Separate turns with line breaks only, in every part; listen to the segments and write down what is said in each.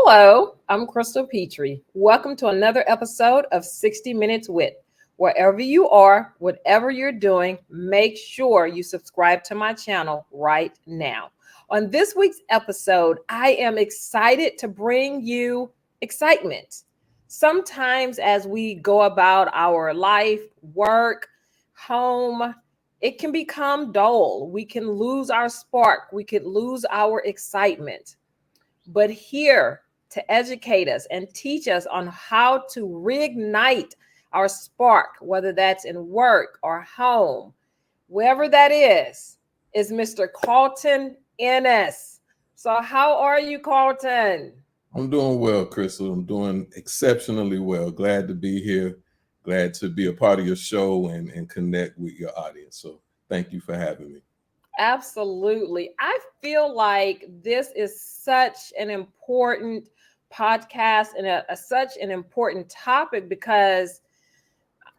Hello, I'm Crystal Petrie. Welcome to another episode of 60 Minutes With. Wherever you are, whatever you're doing, make sure you subscribe to my channel right now. On this week's episode, I am excited to bring you excitement. Sometimes as we go about our life, work, home, it can become dull. We can lose our spark. We could lose our excitement. But here to educate us and teach us on how to reignite our spark, whether that's in work or home, wherever that is Mr. Carlton Inniss. So how are you, Carlton?
I'm doing well, Crystal. I'm doing exceptionally well. Glad to be here. Glad to be a part of your show and connect with your audience. So thank you for having me.
Absolutely. I feel like this is such an important podcast and such an important topic because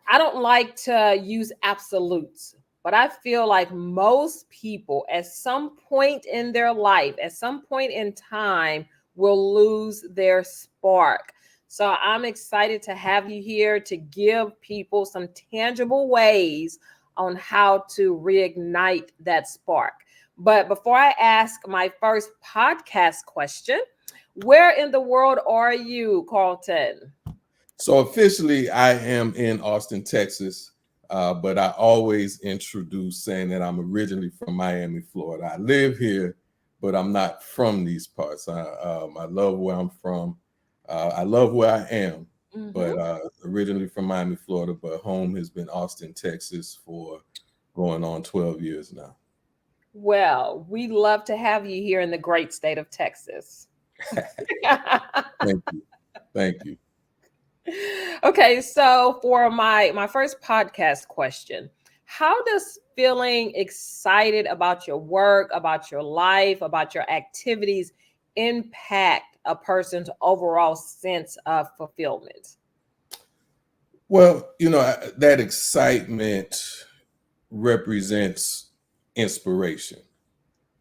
I don't like to use absolutes, but I feel like most people at some point in their life, at some point in time, will lose their spark. So I'm excited to have you here to give people some tangible ways on how to reignite that spark. But before I ask my first podcast question, where in the world are you, Carlton?
So officially, I am in Austin, Texas, but I always introduce saying that I'm originally from Miami, Florida. I live here, but I'm not from these parts. I love where I'm from. I love where I am, but originally from Miami, Florida, but home has been Austin, Texas for going on 12 years now.
Well, we love to have you here in the great state of Texas.
Thank you. Thank you.
Okay, so for my first podcast question, how does feeling excited about your work, about your life, about your activities impact a person's overall sense of fulfillment?
Well, that excitement represents inspiration.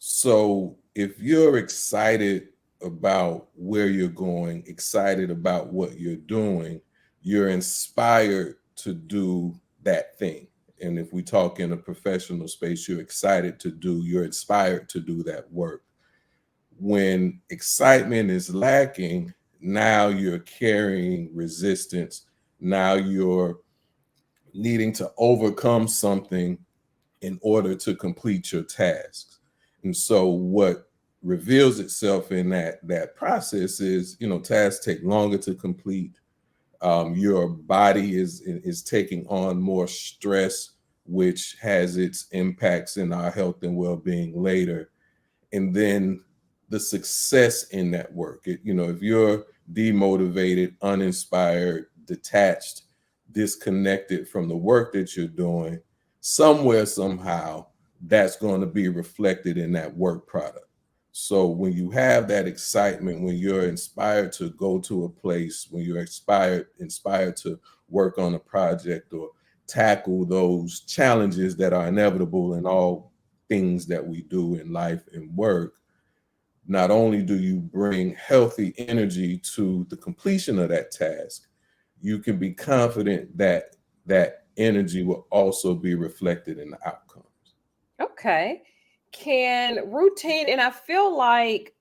So if you're excited about where you're going, excited about what you're doing, you're inspired to do that thing. And if we talk in a professional space, you're inspired to do that work. When excitement is lacking, now you're carrying resistance. Now you're needing to overcome something in order to complete your tasks. And so what reveals itself in that process is, tasks take longer to complete. Your body is taking on more stress, which has its impacts in our health and well-being later. And then the success in that work, if you're demotivated, uninspired, detached, disconnected from the work that you're doing, somewhere, somehow, that's going to be reflected in that work product. So when you have that excitement, when you're inspired to go to a place, when you're inspired to work on a project or tackle those challenges that are inevitable in all things that we do in life and work, not only do you bring healthy energy to the completion of that task, you can be confident that that energy will also be reflected in the outcomes.
Okay. Can routine, and I feel like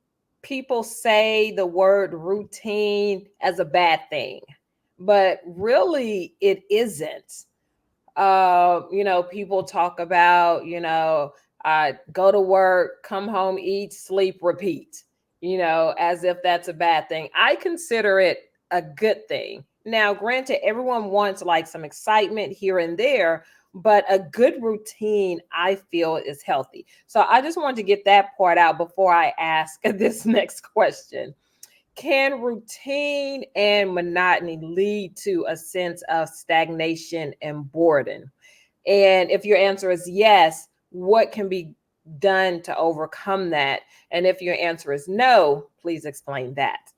people say the word routine as a bad thing, but really it isn't. People talk about, go to work, come home, eat, sleep, repeat, as if that's a bad thing. I consider it a good thing. Now, granted, everyone wants like some excitement here and there, but a good routine, I feel, is healthy. So I just wanted to get that part out before I ask this next question. Can routine and monotony lead to a sense of stagnation and boredom? And if your answer is yes, what can be done to overcome that? And if your answer is no, please explain that.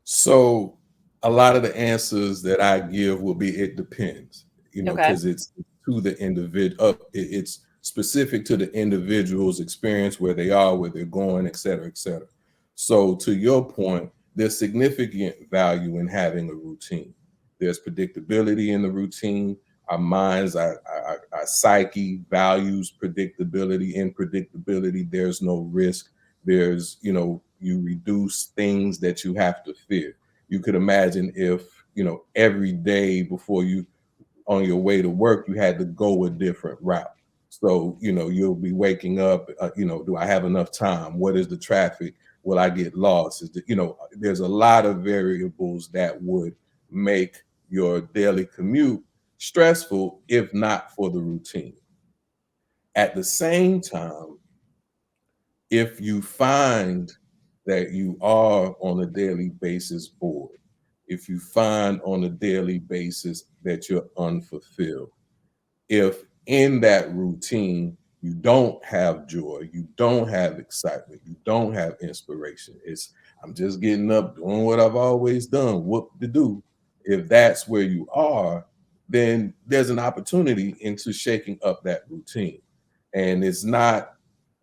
So a lot of the answers that I give will be it depends,
Okay.
because it's to the individual. It's specific to the individual's experience, where they are, where they're going, et cetera, et cetera. So to your point, there's significant value in having a routine. There's predictability in the routine. Our minds, our psyche values predictability. In predictability, there's no risk. There's, you reduce things that you have to fear. You could imagine if, every day before you on your way to work, you had to go a different route. So, you'll be waking up, do I have enough time? What is the traffic? Will I get lost? There's a lot of variables that would make your daily commute stressful if not for the routine. At the same time, if you find that you are on a daily basis bored, if you find on a daily basis that you're unfulfilled, if in that routine you don't have joy, you don't have excitement, you don't have inspiration, it's I'm just getting up, doing what I've always done, what to do. If that's where you are, then there's an opportunity into shaking up that routine. And it's not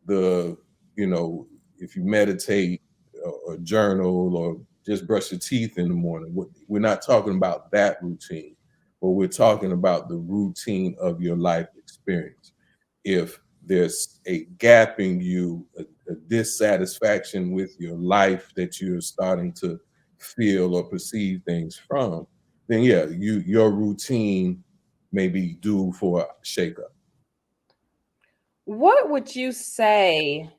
the, you know, if you meditate or journal or just brush your teeth in the morning, we're not talking about that routine, but we're talking about the routine of your life experience. If there's a gap in you, a dissatisfaction with your life that you're starting to feel or perceive things from, then yeah, your routine may be due for a shakeup.
What would you say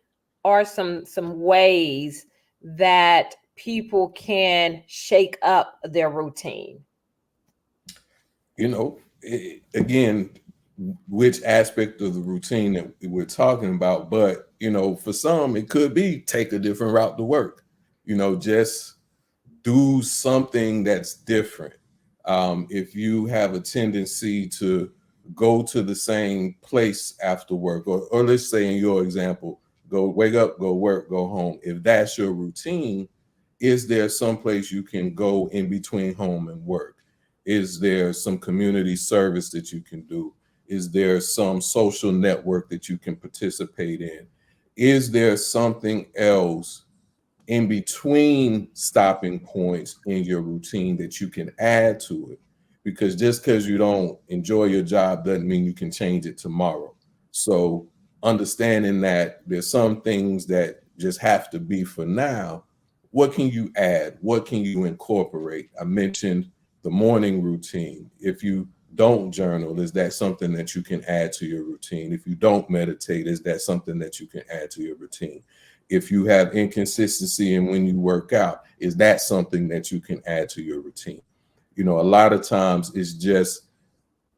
are some ways that people can shake up their routine?
Again, which aspect of the routine that we're talking about, but for some it could be take a different route to work, just do something that's different. If you have a tendency to go to the same place after work, or let's say in your example, go wake up, go work, go home. If that's your routine, is there some place you can go in between home and work? Is there some community service that you can do? Is there some social network that you can participate in? Is there something else in between stopping points in your routine that you can add to it? Because just because you don't enjoy your job doesn't mean you can change it tomorrow. So understanding that there's some things that just have to be for now, what can you add? What can you incorporate? I mentioned the morning routine. If you don't journal, is that something that you can add to your routine? If you don't meditate, is that something that you can add to your routine? If you have inconsistency in when you work out, is that something that you can add to your routine? A lot of times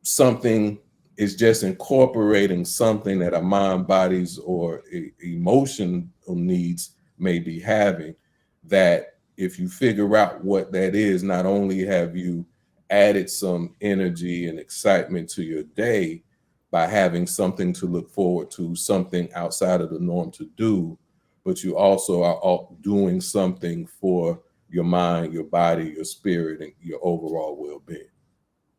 something it's just incorporating something that our mind, bodies, or emotional needs may be having, that if you figure out what that is, not only have you added some energy and excitement to your day by having something to look forward to, something outside of the norm to do, but you also are doing something for your mind, your body, your spirit, and your overall well-being.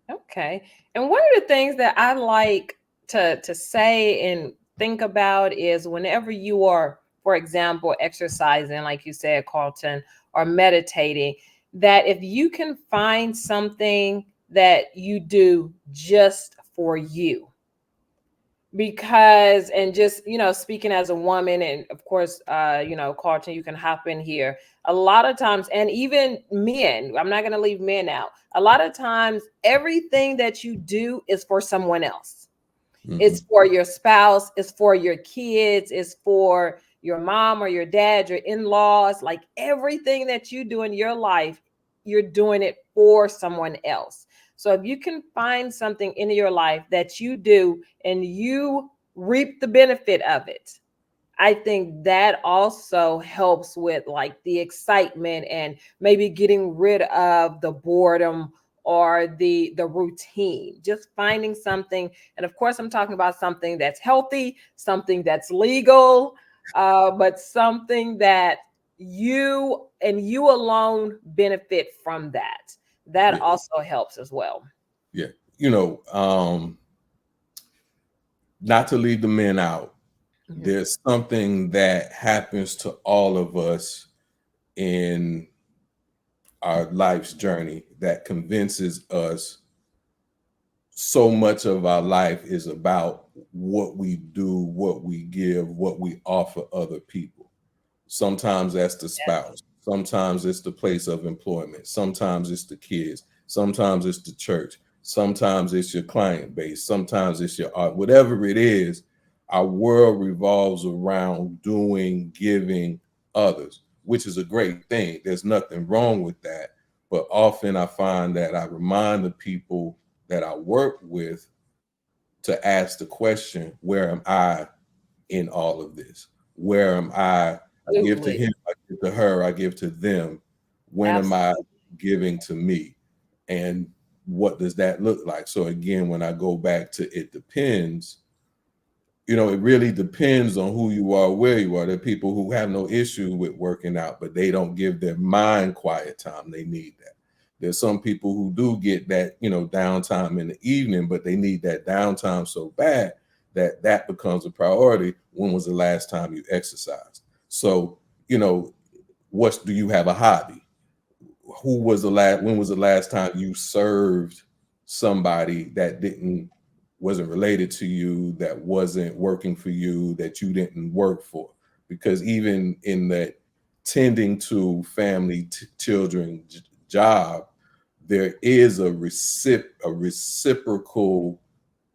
Okay. And one of the things that I like to say and think about is whenever you are, for example, exercising, like you said, Carlton, or meditating, that if you can find something that you do just for you, because and just speaking as a woman, and of course Carlton, you can hop in here. A lot of times, and even men, I'm not going to leave men out, a lot of times everything that you do is for someone else.
Mm-hmm.
It's for your spouse, it's for your kids, it's for your mom or your dad, your in-laws. Like everything that you do in your life, you're doing it for someone else. So if you can find something in your life that you do and you reap the benefit of it, I think that also helps with like the excitement and maybe getting rid of the boredom or the routine. Just finding something, and of course I'm talking about something that's healthy, something that's legal, but something that you and you alone benefit from. That
Yeah,
also helps as well.
yeah. Not to leave the men out,
Mhm.
there's something that happens to all of us in our life's journey that convinces us so much of our life is about what we do, what we give, what we offer other people. Sometimes that's the
Yes.
spouse. Sometimes it's the place of employment. Sometimes it's the kids. Sometimes it's the church. Sometimes it's your client base. Sometimes it's your art. Whatever it is, our world revolves around doing, giving others, which is a great thing. There's nothing wrong with that. But often I find that I remind the people that I work with to ask the question, where am I in all of this? Where am I give to
Absolutely.
him, I give to her, I give to them. When am I
Absolutely.
giving to me? And what does that look like? So again, when I go back to it depends, it really depends on who you are, where you are. There are people who have no issue with working out, but they don't give their mind quiet time. They need that. There's some people who do get that, downtime in the evening, but they need that downtime so bad that that becomes a priority. When was the last time you exercised? So, do you have a hobby? When was the last time you served somebody that wasn't related to you, that wasn't working for you, that you didn't work for? Because even in that tending to family, children job, there is a reciprocal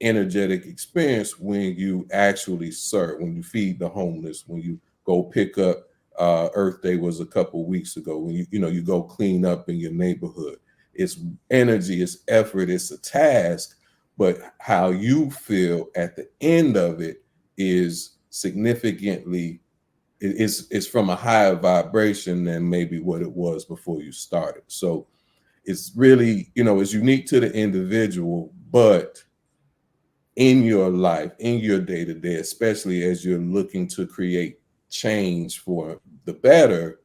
energetic experience when you actually serve, when you feed the homeless, when you go pick up, Earth Day was a couple weeks ago, when you go clean up in your neighborhood. It's energy, it's effort, it's a task, but how you feel at the end of it is significantly, it's from a higher vibration than maybe what it was before you started. So it's really, it's unique to the individual, but in your life, in your day to day, especially as you're looking to create change for the better,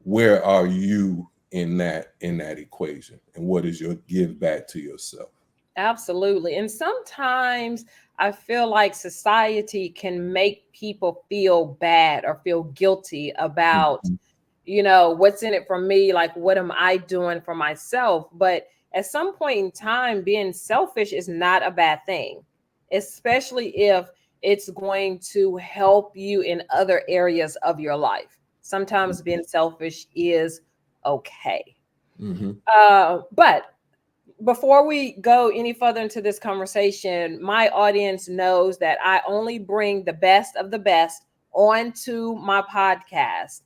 where are you in that equation, and what is your give back to yourself?
Absolutely. And sometimes I feel like society can make people feel bad or feel guilty about,
Mhm.
what's in it for me? Like, what am I doing for myself? But at some point in time, being selfish is not a bad thing, especially if it's going to help you in other areas of your life. Sometimes being selfish is okay.
Mhm.
But before we go any further into this conversation, my audience knows that I only bring the best of the best onto my podcast.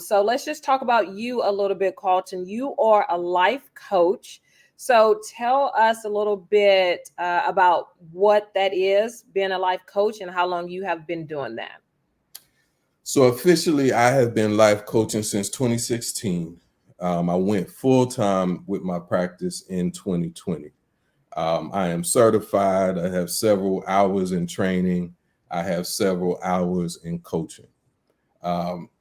So let's just talk about you a little bit, Carlton. You are a life coach. So tell us a little bit about what that is, being a life coach, and how long you have been doing that.
So officially, I have been life coaching since 2016. I went full time with my practice in 2020. I am certified. I have several hours in training. I have several hours in coaching.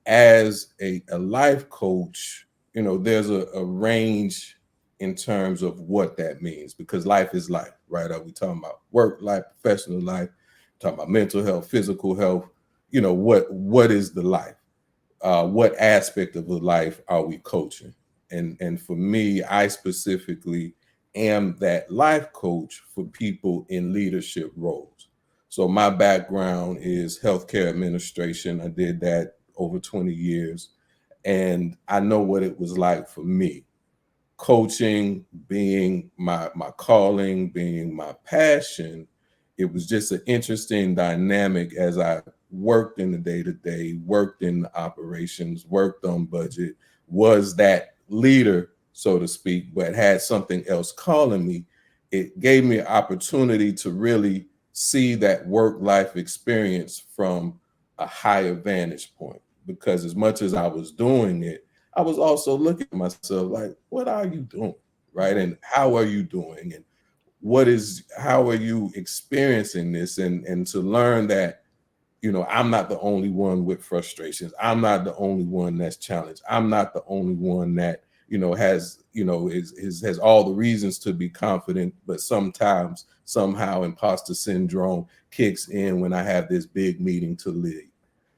As a life coach, there's a range in terms of what that means, because life is life, right? Are we talking about work life, professional life, talking about mental health, physical health? What is the life? What aspect of the life are we coaching? And for me, I specifically am that life coach for people in leadership roles. So my background is healthcare administration. I did that over 20 years, and I know what it was like for me. Coaching being my calling, being my passion, it was just an interesting dynamic as I worked in the day to day, worked in the operations, worked on budget, was that leader, so to speak, but had something else calling me. It gave me an opportunity to really see that work life experience from a higher vantage point, because as much as I was doing it, I was also looking at myself like, what are you doing? Right. And how are you doing? And how are you experiencing this? And to learn that, I'm not the only one with frustrations. I'm not the only one that's challenged. I'm not the only one that, has all the reasons to be confident, but sometimes somehow imposter syndrome kicks in when I have this big meeting to lead.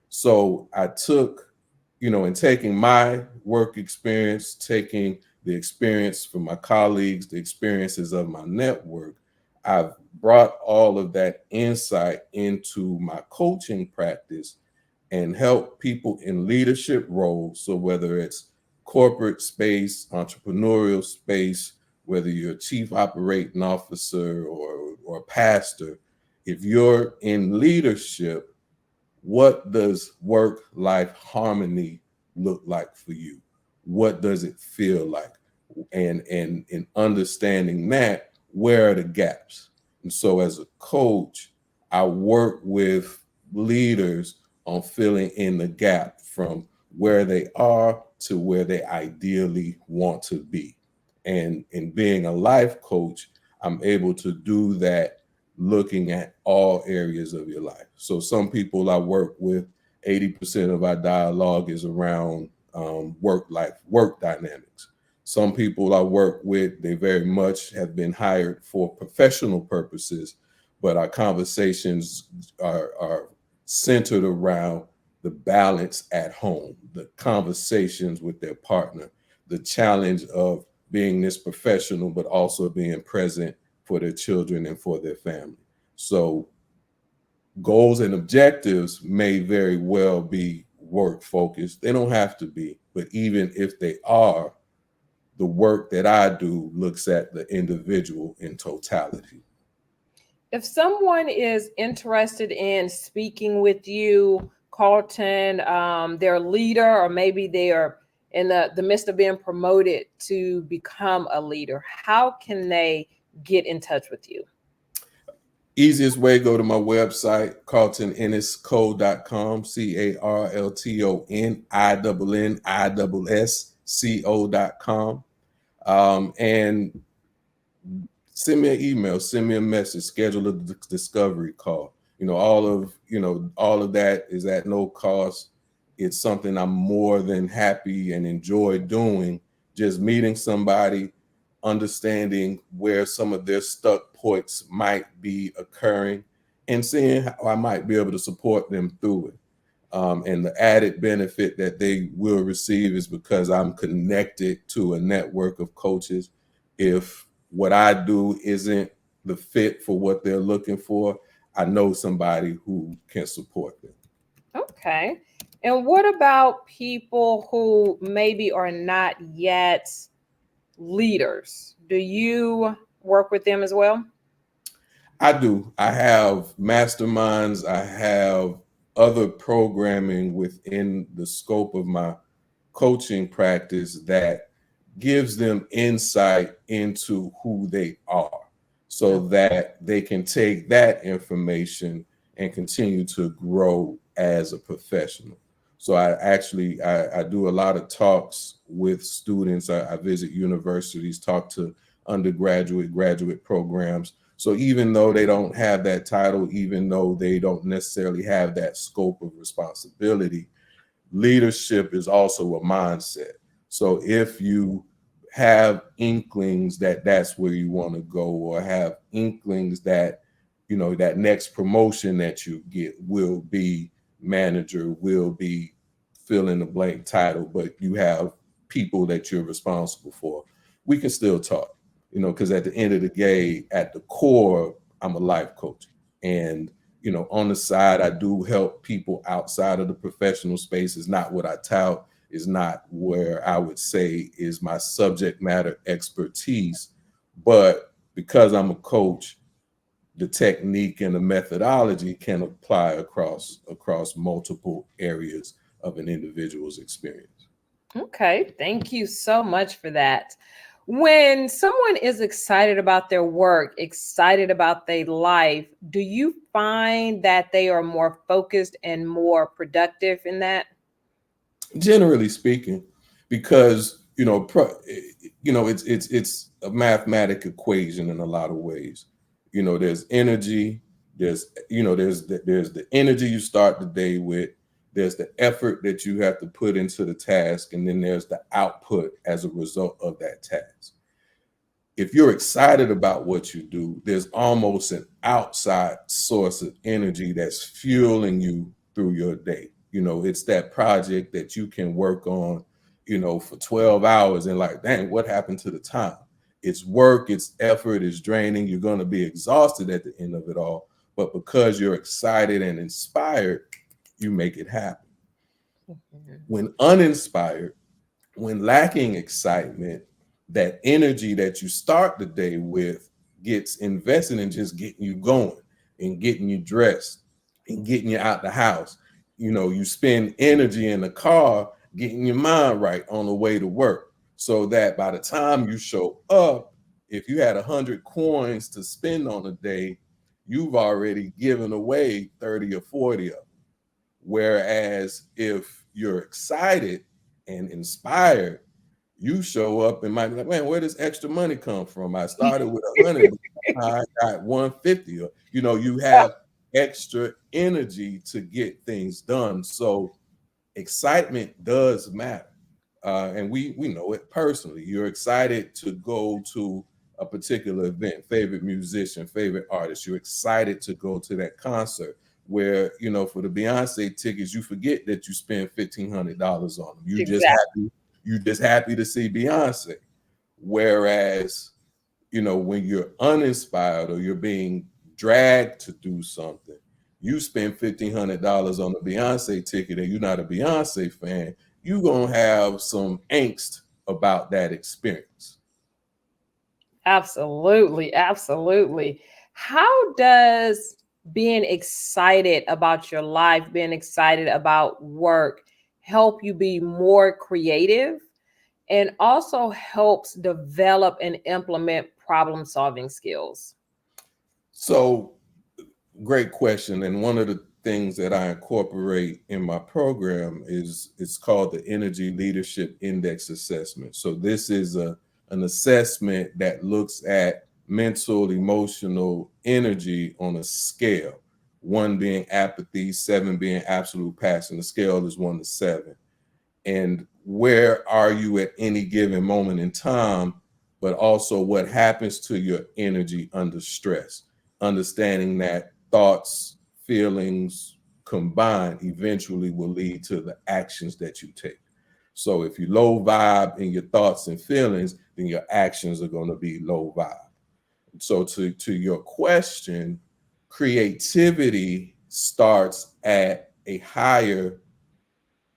So I took, in taking my work experience, taking the experience from my colleagues, the experiences of my network, I've brought all of that insight into my coaching practice and help people in leadership roles. So whether it's corporate space, entrepreneurial space, whether you're a chief operating officer or a pastor, if you're in leadership, what does work-life harmony look like for you? What does it feel like? And in understanding that, where are the gaps? And so as a coach, I work with leaders on filling in the gap from where they are to where they ideally want to be. And in being a life coach, I'm able to do that looking at all areas of your life. So some people I work with, 80% of our dialogue is around work dynamics. Some people I work with, they very much have been hired for professional purposes, but our conversations are centered around the balance at home, the conversations with their partner, the challenge of being this professional, but also being present for their children and for their family. So goals and objectives may very well be work focused. They don't have to be, but even if they are, the work that I do looks at the individual in totality.
If someone is interested in speaking with you, Carlton, their leader, or maybe they are in the midst of being promoted to become a leader, how can they get in touch with you?
Easiest way, go to my website, carltoninnisco.com, CarltonInnisco.com. And send me an email, send me a message, schedule a discovery call. All of that is at no cost. It's something I'm more than happy and enjoy doing, just meeting somebody, understanding where some of their stuck points might be occurring, and seeing how I might be able to support them through it. And the added benefit that they will receive is because I'm connected to a network of coaches. If what I do isn't the fit for what they're looking for, I know somebody who can support them.
Okay. And what about people who maybe are not yet leaders? Do you work with them as well?
I do. I have masterminds. I have other programming within the scope of my coaching practice that gives them insight into who they are so that they can take that information and continue to grow as a professional. So I do a lot of talks with students. I visit universities, talk to undergraduate, graduate programs. So even though they don't have that title, even though they don't necessarily have that scope of responsibility, leadership is also a mindset. So if you have inklings that that's where you want to go, or have inklings that, that next promotion that you get will be manager, will be fill in the blank title, but you have people that you're responsible for, we can still talk, because at the end of the day, at the core, I'm a life coach. And on the side, I do help people outside of the professional space. Is not what I tout, is not where I would say is my subject matter expertise. But because I'm a coach, the technique and the methodology can apply across multiple areas of an individual's experience.
Okay, thank you so much for that. When someone is excited about their work, excited about their life, do you find that they are more focused and more productive in that?
Generally speaking, because it's a mathematic equation in a lot of ways. There's energy, there's the energy you start the day with, there's the effort that you have to put into the task, and then there's the output as a result of that task. If you're excited about what you do, there's almost an outside source of energy that's fueling you through your day. It's that project that you can work on, for 12 hours and like, dang, what happened to the time? It's work, it's effort, it's draining. You're going to be exhausted at the end of it all. But because you're excited and inspired, you make it happen. When uninspired, when lacking excitement, that energy that you start the day with gets invested in just getting you going and getting you dressed and getting you out the house. You spend energy in the car getting your mind right on the way to work, so that by the time you show up, if you had 100 coins to spend on a day, you've already given away 30 or 40 of them. Whereas if you're excited and inspired, you show up and might be like, man, where does extra money come from? I started with 100, but I got 150. Or, you have extra energy to get things done. So excitement does matter. And we know it personally. You're excited to go to a particular event, favorite musician, favorite artist. You're excited to go to that concert where, for the Beyonce tickets, you forget that you spent $1,500 on them. You just happy to see Beyonce. Whereas, when you're uninspired or you're being dragged to do something, you spend $1,500 on a Beyonce ticket and you're not a Beyonce fan, you're going to have some angst about that experience.
Absolutely. Absolutely. How does being excited about your life, being excited about work, help you be more creative and also helps develop and implement problem solving skills?
So, great question. And one of the things that I incorporate in my program is it's called the Energy Leadership Index Assessment. So this is an assessment that looks at mental, emotional energy on a scale, 1 being apathy, 7 being absolute passion. The scale is 1 to 7. And where are you at any given moment in time, but also what happens to your energy under stress, understanding that thoughts, feelings combined eventually will lead to the actions that you take. So if you low vibe in your thoughts and feelings, then your actions are going to be low vibe. So to your question, creativity starts at a higher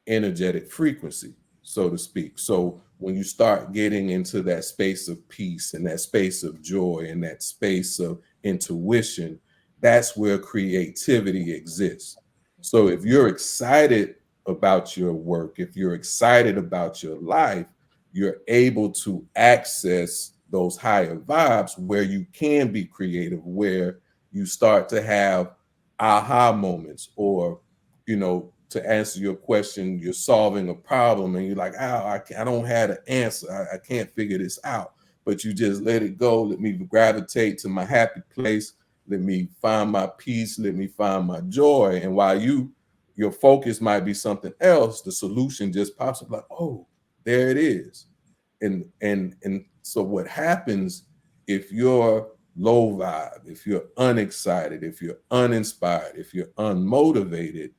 energetic frequency, so to speak. So when you start getting into that space of peace and that space of joy and that space of intuition, that's where creativity exists. So if you're excited about your work, if you're excited about your life, you're able to access those higher vibes where you can be creative, where you start to have aha moments, or to answer your question, you're solving a problem and you're like, oh, I don't have an answer. I can't figure this out. But you just let it go. Let me gravitate to my happy place. Let me find my peace. Let me find my joy. And while your focus might be something else, the solution just pops up like, oh, there it is. And so what happens if you're low vibe, if you're unexcited, if you're uninspired, if you're unmotivated,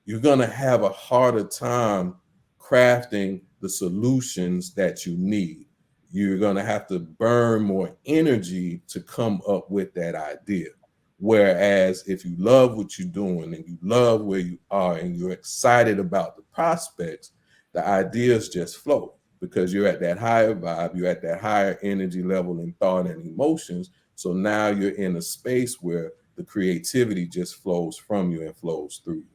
you're going to have a harder time crafting the solutions that you need. You're going to have to burn more energy to come up with that idea. Whereas if you love what you're doing and you love where you are and you're excited about the prospects, the ideas just flow because you're at that higher vibe, you're at that higher energy level in thought and emotions. So now you're in a space where the creativity just flows from you and flows through you.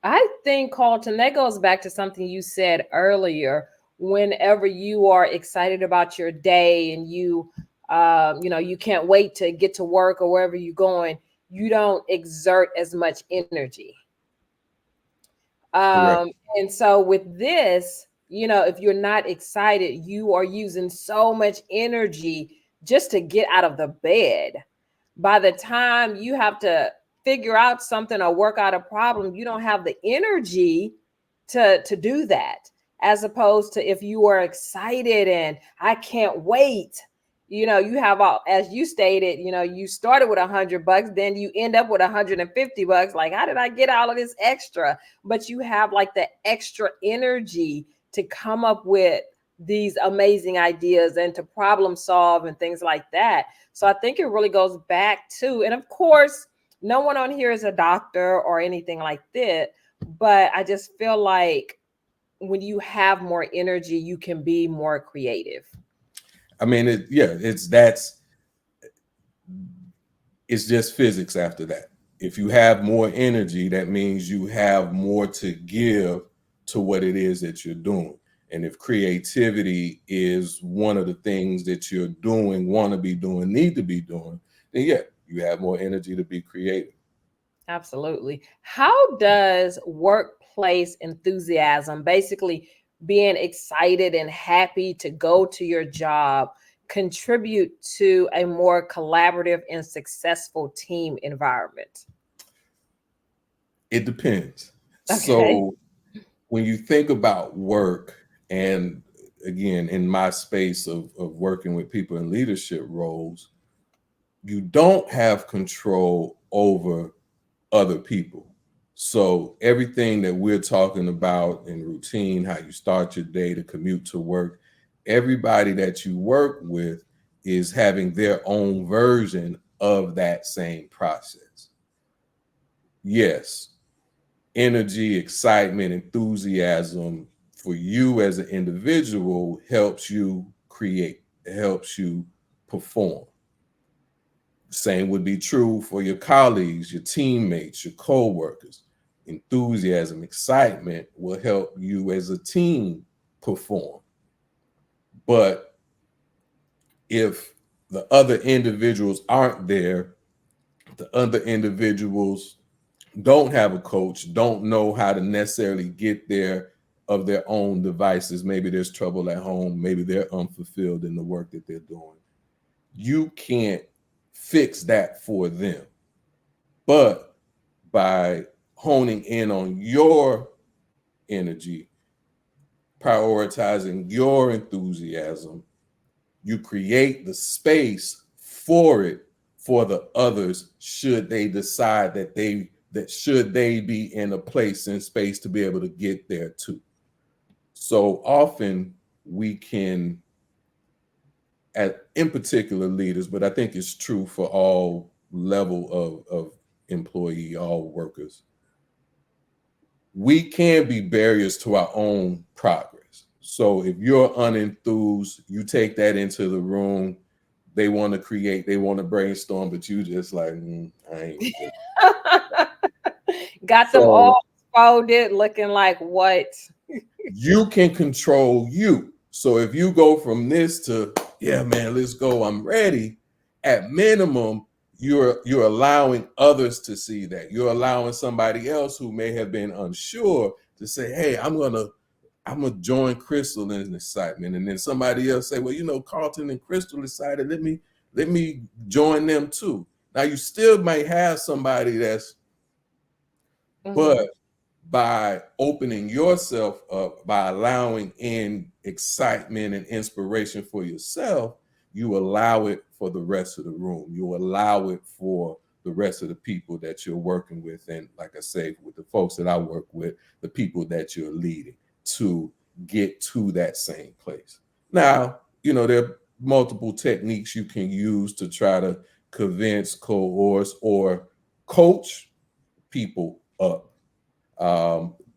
I think, Carlton, that goes back to something you said earlier. Whenever you are excited about your day and you can't wait to get to work or wherever you're going, you don't exert as much energy.
Correct.
And so with this, if you're not excited, you are using so much energy just to get out of the bed. By the time you have to figure out something or work out a problem, you don't have the energy to do that. As opposed to if you are excited and I can't wait, you have all, as you stated, you started with $100, then you end up with $150. Like, how did I get all of this extra? But you have like the extra energy to come up with these amazing ideas and to problem solve and things like that. So I think it really goes back to, and of course, no one on here is a doctor or anything like that, but I just feel like when you have more energy, you can be more creative.
I mean, it's just physics after that. If you have more energy, that means you have more to give to what it is that you're doing. And if creativity is one of the things that you're doing, want to be doing, need to be doing, then yeah, you have more energy to be creative.
Absolutely. How does workplace enthusiasm, basically being excited and happy to go to your job, contribute to a more collaborative and successful team environment?
It depends.
Okay.
So when you think about work, and again, in my space of working with people in leadership roles, you don't have control over other people. So everything that we're talking about in routine, how you start your day to commute to work, everybody that you work with is having their own version of that same process. Yes, energy, excitement, enthusiasm for you as an individual helps you create, helps you perform. Same would be true for your colleagues, your teammates, your coworkers. Enthusiasm, excitement will help you as a team perform. But if the other individuals aren't there, the other individuals don't have a coach, don't know how to necessarily get there of their own devices. Maybe there's trouble at home, maybe they're unfulfilled in the work that they're doing. You can't fix that for them. But by honing in on your energy, prioritizing your enthusiasm, you create the space for it for the others should they decide that should they be in a place and space to be able to get there too. So often we can, in particular leaders, but I think it's true for all level of employee, all workers, we can be barriers to our own progress. So if you're unenthused, you take that into the room. They want to create, they want to brainstorm, but you just like, I ain't just.
Got them
So
all folded, looking like what?
you can control you. So if you go from this to, yeah, man, let's go, I'm ready, at minimum, you're allowing others to see that. You're allowing somebody else who may have been unsure to say, hey, I'm gonna join Crystal in excitement. And then somebody else say, well, Carlton and Crystal excited. Let me join them too. Now you still might have somebody that's,
Mhm.
but by opening yourself up, by allowing in excitement and inspiration for yourself, you allow it for the rest of the room. You allow it for the rest of the people that you're working with. And like I say, with the folks that I work with, the people that you're leading to get to that same place. Now, there are multiple techniques you can use to try to convince, coerce, or coach people up.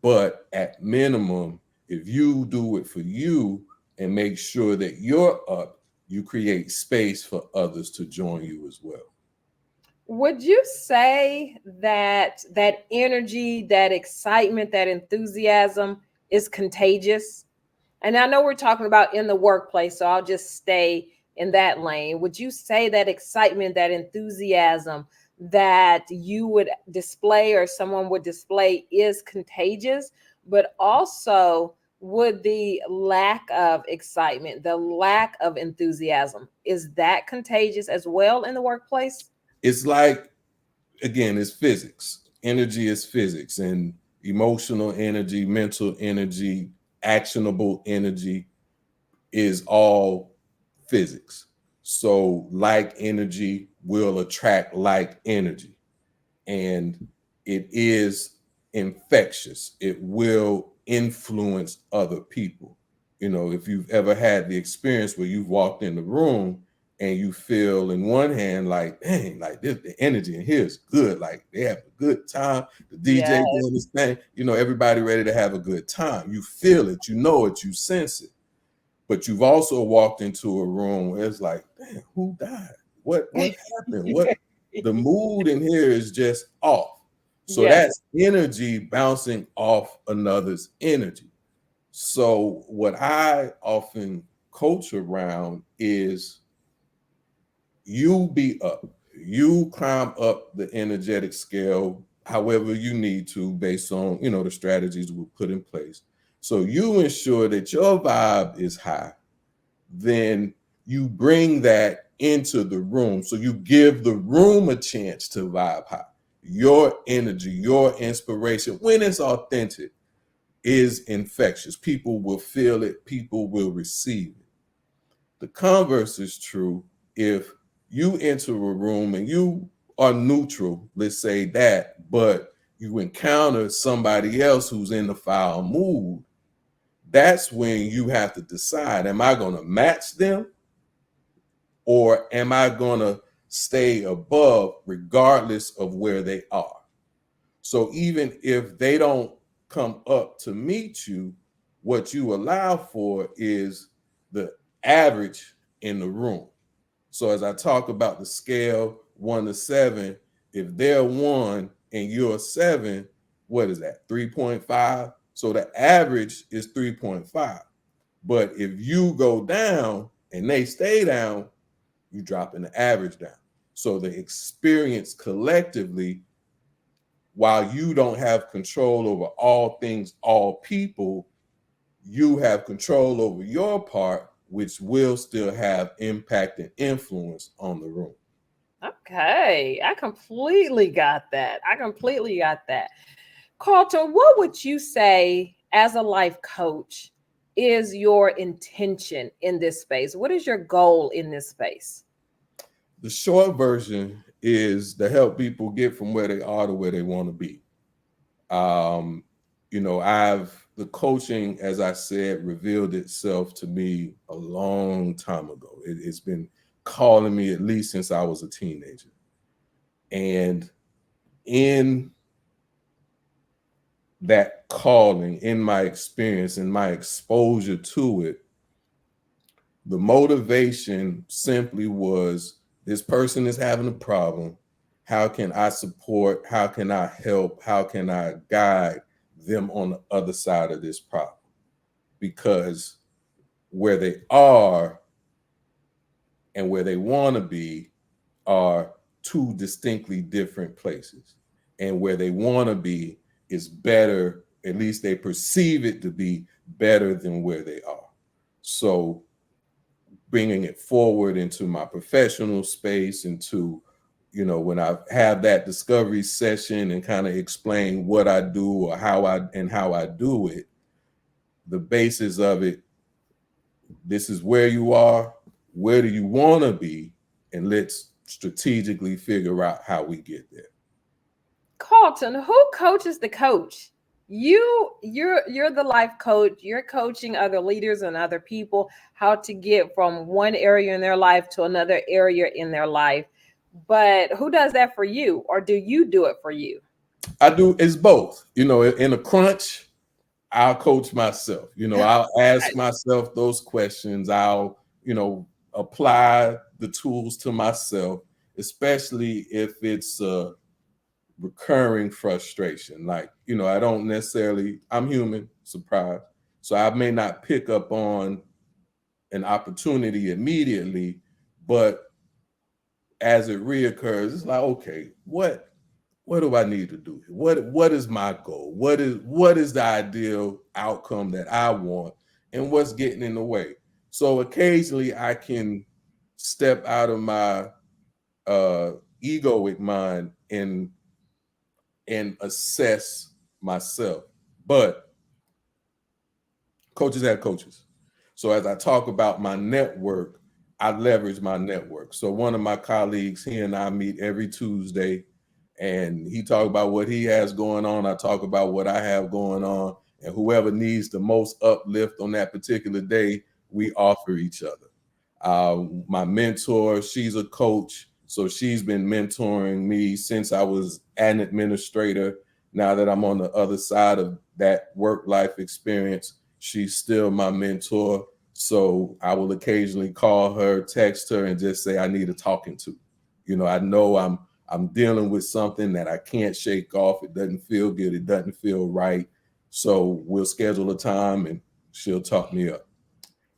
But at minimum, if you do it for you and make sure that you're up, you create space for others to join you as well.
Would you say that that energy, that excitement, that enthusiasm is contagious? And I know we're talking about in the workplace, so I'll just stay in that lane. Would you say that excitement, that enthusiasm that you would display or someone would display is contagious? But also, would the lack of excitement, the lack of enthusiasm, is that contagious as well in the workplace?
It's like, again, it's physics. Energy is physics, and emotional energy, mental energy, actionable energy is all physics. So like energy will attract like energy, and it is infectious. It will influence other people. You know, if you've ever had the experience where you've walked in the room and you feel in one hand like, dang, like this, the energy in here is good. Like they have a good time. The
Yeah.
DJ doing this thing, you know, everybody ready to have a good time. You feel it, you know it, you sense it. But you've also walked into a room where it's like, damn, who died? What happened? What the mood in here is just off. So
Yes.
that's energy bouncing off another's energy. So what I often coach around is you be up. You climb up the energetic scale however you need to based on, you know, the strategies we put in place. So you ensure that your vibe is high, then you bring that into the room. So you give the room a chance to vibe high. Your energy, your inspiration, when it's authentic, is infectious. People will feel it, people will receive it. The converse is true. If you enter a room and you are neutral, let's say that, but you encounter somebody else who's in the foul mood, that's when you have to decide, am I going to match them or am I going to stay above regardless of where they are? So even if they don't come up to meet you, what you allow for is the average in the room. So as I talk about the scale 1 to 7, if they're 1 and you're 7, what is that? 3.5. So the average is 3.5. But if you go down and they stay down, you dropping the average down. So the experience collectively, while you don't have control over all things, all people, you have control over your part, which will still have impact and influence on the room.
Okay. I completely got that. I completely got that. Carlton, what would you say as a life coach is your intention in this space? What is your goal in this space?
The short version is to help people get from where they are to where they want to be. Um, you know, the coaching, as I said, revealed itself to me a long time ago. It's been calling me at least since I was a teenager. And in that calling, in my experience, in my exposure to it, the motivation simply was this person is having a problem. How can I support? How can I help? How can I guide them on the other side of this problem? Because where they are and where they want to be are two distinctly different places. And where they want to be is better, at least they perceive it to be better than where they are. So bringing it forward into my professional space, into, you know, when I have that discovery session and kind of explain what I do or how I do it, the basis of it, this is where you are, where do you want to be, and let's strategically figure out how we get there.
Carlton, who coaches the coach? You're the life coach. You're coaching other leaders and other people how to get from one area in their life to another area in their life. But who does that for you, or do you do it for you?
I do, it's both. You know, in a crunch, I'll coach myself. You know, I'll ask myself those questions. I'll, you know, apply the tools to myself, especially if it's a recurring frustration. Like, you know, I don't necessarily, I'm human, surprise. So I may not pick up on an opportunity immediately, but as it reoccurs, it's like, okay, what do I need to do? What is my goal? What is the ideal outcome that I want, and what's getting in the way? So occasionally I can step out of my uh, egoic mind and assess myself. But coaches have coaches. So as I talk about my network, I leverage my network. So one of my colleagues, he and I meet every Tuesday, and he talk about what he has going on. I talk about what I have going on, and whoever needs the most uplift on that particular day, we offer each other. My mentor, she's a coach, so she's been mentoring me since I was an administrator. Now that I'm on the other side of that work life experience, she's still my mentor. So I will occasionally call her, text her, and just say I need a talking to. I know I'm dealing with something that I can't shake off. It doesn't feel good. It doesn't feel right. So we'll schedule a time and she'll talk me up.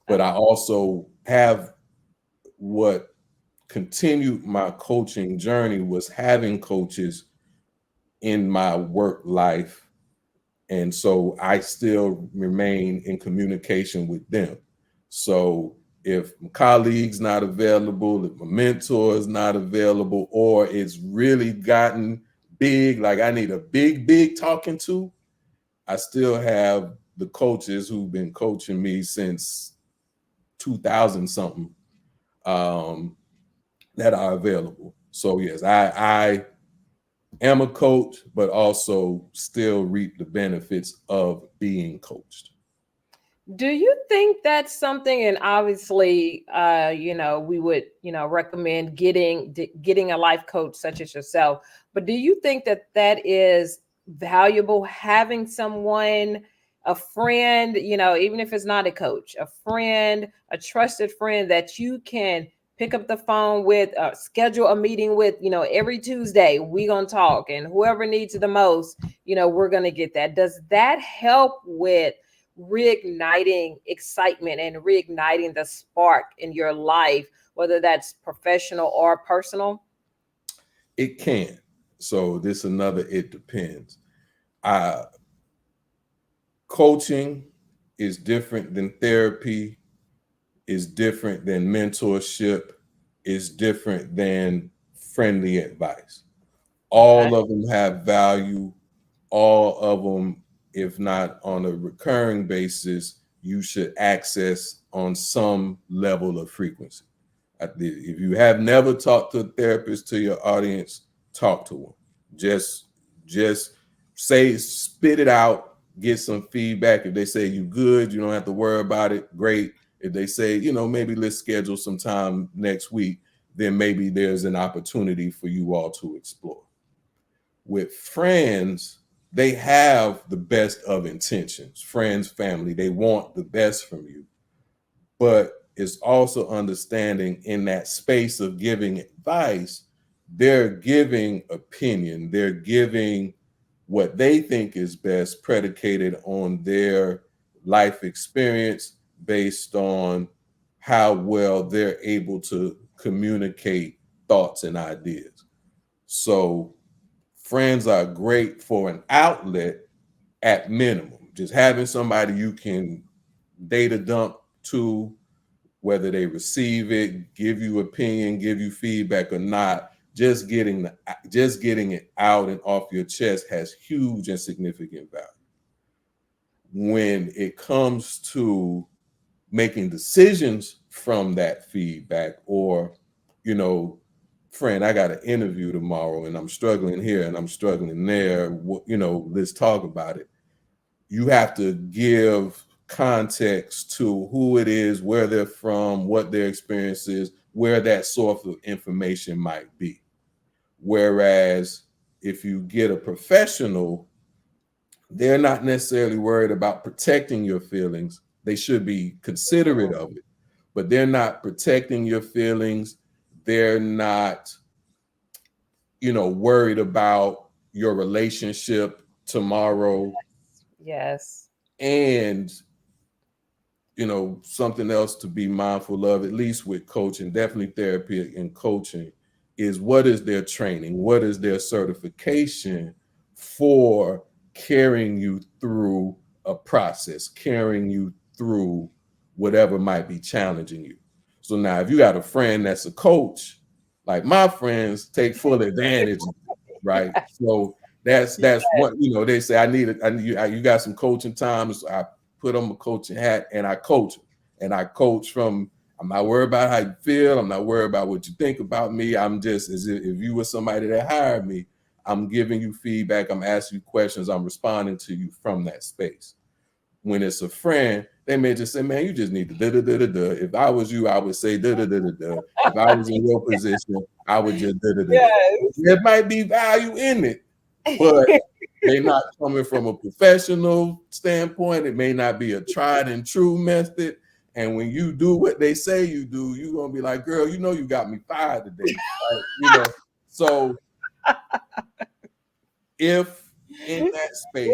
But I also have what continued my coaching journey was having coaches in my work life. And so I still remain in communication with them. So if my colleague's not available, if my mentor is not available, or it's really gotten big, like I need a big talking to, I still have the coaches who've been coaching me since 2000 something that are available. So yes, I am a coach, but also still reap the benefits of being coached.
Do you think that's something, and obviously, we would, recommend getting a life coach such as yourself, but do you think that that is valuable, having someone, a friend, even if it's not a coach, a friend, a trusted friend that you can pick up the phone with, schedule a meeting with, every Tuesday, we gonna talk, and whoever needs it the most, we're gonna get that. Does that help with reigniting excitement and reigniting the spark in your life, whether that's professional or personal?
It can. So this another, it depends. Uh, Coaching is different than therapy, is different than mentorship, is different than friendly advice.
Okay.
All of them have value. All of them, if not on a recurring basis, you should access on some level of frequency. If you have never talked to a therapist, to your audience, talk to them. Just, just say, spit it out, get some feedback. If they say you good, you don't have to worry about it. Great. If they say, maybe let's schedule some time next week, then maybe there's an opportunity for you all to explore. With friends, they have the best of intentions. Friends, family, they want the best from you. But it's also understanding in that space of giving advice, they're giving opinion, they're giving what they think is best, predicated on their life experience, based on how well they're able to communicate thoughts and ideas. So friends are great for an outlet at minimum. Just having somebody you can data dump to, whether they receive it, give you opinion, give you feedback or not, just getting it out and off your chest has huge and significant value. When it comes to making decisions from that feedback, or, friend, I got an interview tomorrow and I'm struggling here and I'm struggling there, let's talk about it. You have to give context to who it is, where they're from, what their experience is, where that source of information might be. Whereas if you get a professional, they're not necessarily worried about protecting your feelings. They should be considerate of it, but they're not protecting your feelings. They're not, worried about your relationship tomorrow.
Yes.
And something else to be mindful of, at least with coaching, definitely therapy and coaching, is what is their training? What is their certification for carrying you through a process, carrying you through whatever might be challenging you? So now, if you got a friend that's a coach, like my friends take full advantage of it, right? So that's what, they say, you got some coaching times. I put on my coaching hat and I coach them. And I coach from, I'm not worried about how you feel. I'm not worried about what you think about me. I'm just, as if you were somebody that hired me, I'm giving you feedback. I'm asking you questions. I'm responding to you from that space. When it's a friend, they may just say, man, you just need to da-da-da-da-da. If I was you, I would say da-da-da-da-da. If I was in your position, I would just da-da-da-da. There might be value in it, but they're not coming from a professional standpoint. It may not be a tried and true method. And when you do what they say you do, you're going to be like, girl, you know you got me fired today. Right? So if in that space,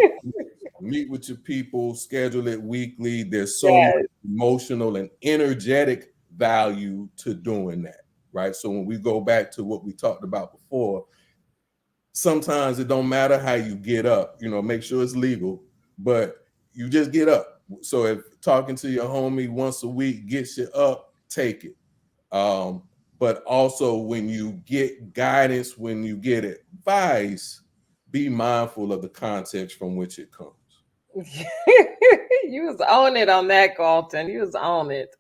meet with your people, schedule it weekly. There's so much emotional and energetic value to doing that, right? So when we go back to what we talked about before, sometimes it don't matter how you get up, make sure it's legal, but you just get up. So if talking to your homie once a week gets you up, take it. But also when you get guidance, when you get advice, be mindful of the context from which it comes.
You was on it on that, Carlton. You was on it.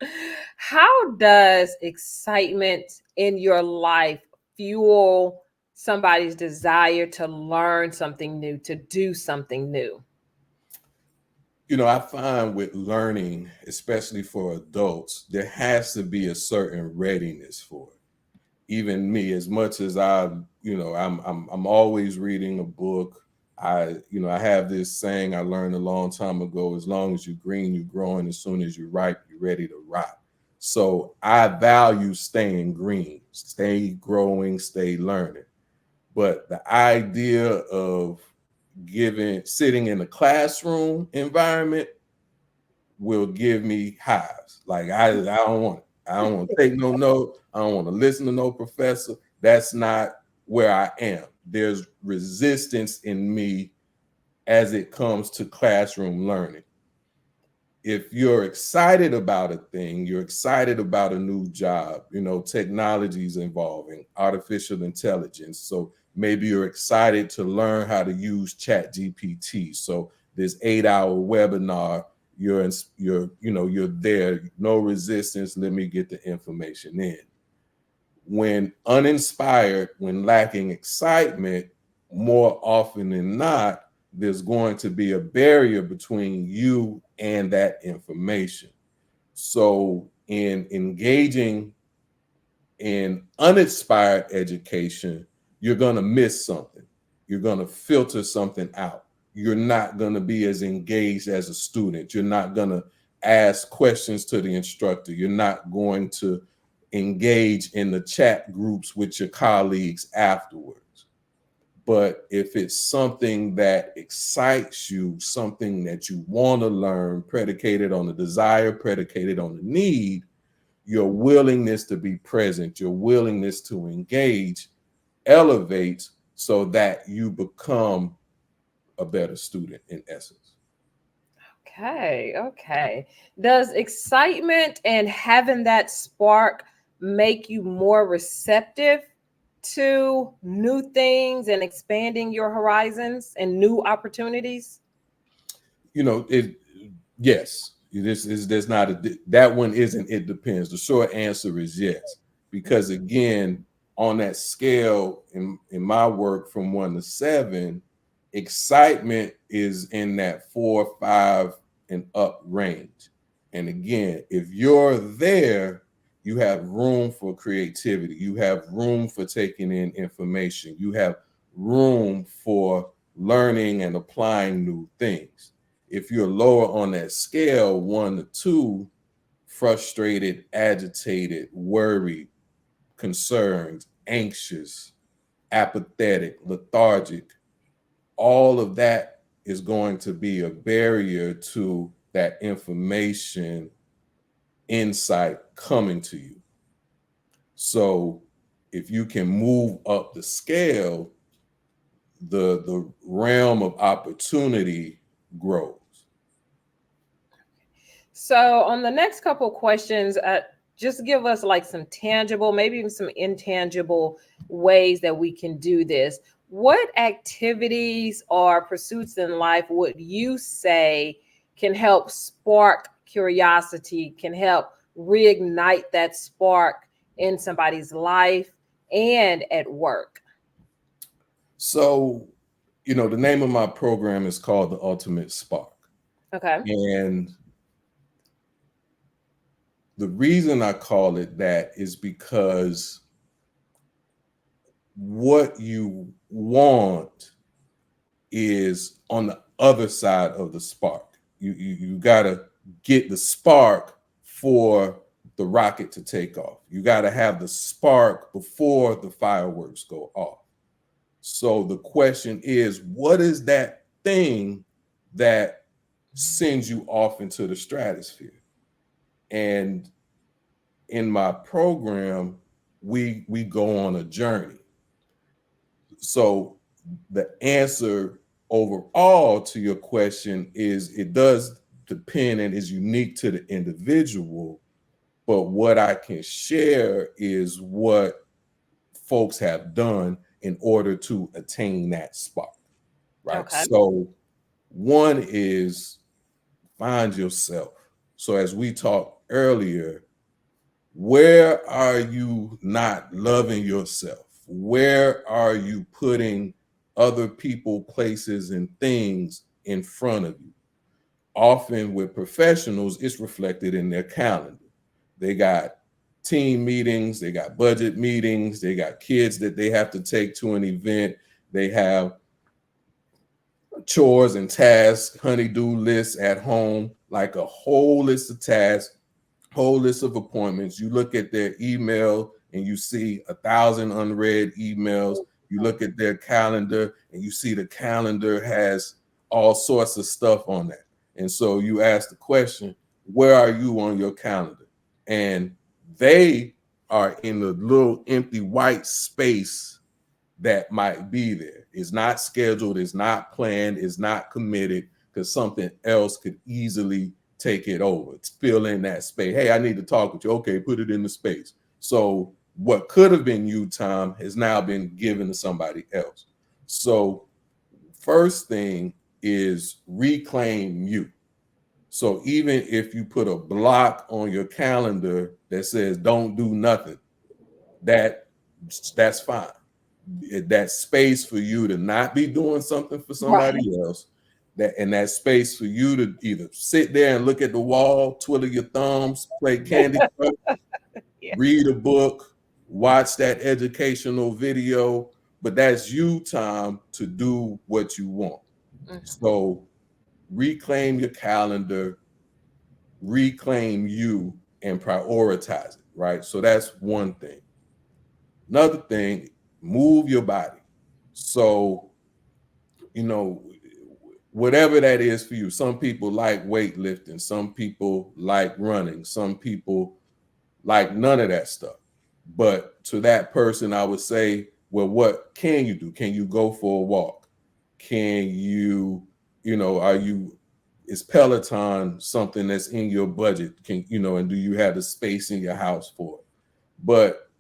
How does excitement in your life fuel somebody's desire to learn something new, to do something new?
I find with learning, especially for adults, there has to be a certain readiness for it. Even me, as much as I'm always reading a book. I have this saying I learned a long time ago: as long as you're green, you're growing. As soon as you're ripe, you're ready to rot. So I value staying green, stay growing, stay learning. But the idea of sitting in a classroom environment will give me hives. Like I don't want it. I don't want to take no note. I don't want to listen to no professor. That's not where I am. There's resistance in me as it comes to classroom learning. If you're excited about a thing, you're excited about a new job, technology is evolving, artificial intelligence. So maybe you're excited to learn how to use ChatGPT. So this 8-hour webinar, you're there, no resistance. Let me get the information in. When uninspired, when lacking excitement, more often than not, there's going to be a barrier between you and that information. So in engaging in uninspired education, you're going to miss something. You're going to filter something out. You're not going to be as engaged as a student. You're not going to ask questions to the instructor. You're not going to engage in the chat groups with your colleagues afterwards. But if it's something that excites you, something that you want to learn, predicated on the desire, predicated on the need, your willingness to be present, your willingness to engage elevates so that you become a better student in essence.
Okay. Does excitement and having that spark make you more receptive to new things and expanding your horizons and new opportunities?
Yes. There's not that one isn't, it depends. The short answer is yes. Because again, on that scale in my work from 1 to 7, excitement is in that 4, 5 and up range. And again, if you're there, you have room for creativity. You have room for taking in information. You have room for learning and applying new things. If you're lower on that scale, 1 to 2, frustrated, agitated, worried, concerned, anxious, apathetic, lethargic, all of that is going to be a barrier to that information, insight coming to you. So if you can move up the scale, the realm of opportunity grows.
So, on the next couple questions, just give us like some tangible, maybe even some intangible ways that we can do this. What activities or pursuits in life would you say can help spark curiosity, can help reignite that spark in somebody's life and at work?
So, the name of my program is called The Ultimate Spark.
Okay.
And the reason I call it that is because what you want is on the other side of the spark. You got to get the spark for the rocket to take off. You got to have the spark before the fireworks go off. So the question is, what is that thing that sends you off into the stratosphere? And in my program, we go on a journey. So the answer overall to your question is it does depend and is unique to the individual. But what I can share is what folks have done in order to attain that spark, right?
Okay.
So one is find yourself. So as we talked earlier, where are you not loving yourself? Where are you putting other people, places, and things in front of you? Often with professionals, it's reflected in their calendar. They got team meetings, they got budget meetings, they got kids that they have to take to an event, they have chores and tasks, honey-do lists at home, like a whole list of tasks, whole list of appointments. You look at their email and you see 1,000 unread emails. You look at their calendar and you see the calendar has all sorts of stuff on that. And so you ask the question, where are you on your calendar? And they are in the little empty white space that might be there. It's not scheduled, it's not planned, it's not committed, because something else could easily take it over. It's fill in that space. Hey, I need to talk with you. Okay, put it in the space. So what could have been you time has now been given to somebody else. So first thing is reclaim you. So even if you put a block on your calendar that says don't do nothing, that's fine. That space for you to not be doing something for somebody
Right.
else, that space for you to either sit there and look at the wall, twiddle your thumbs, play Candy Crush,
Yeah.
read a book, watch that educational video, but that's you time to do what you want.
Mhm.
So reclaim your calendar, reclaim you, and prioritize it, right? So that's one thing. Another thing, move your body. So, you know, whatever that is for you. Some people like weightlifting, some people like running, some people like none of that stuff. But to that person, I would say, well, what can you do? Can you go for a walk? Can you, are you, is Peloton something that's in your budget? And do you have the space in your house for it? But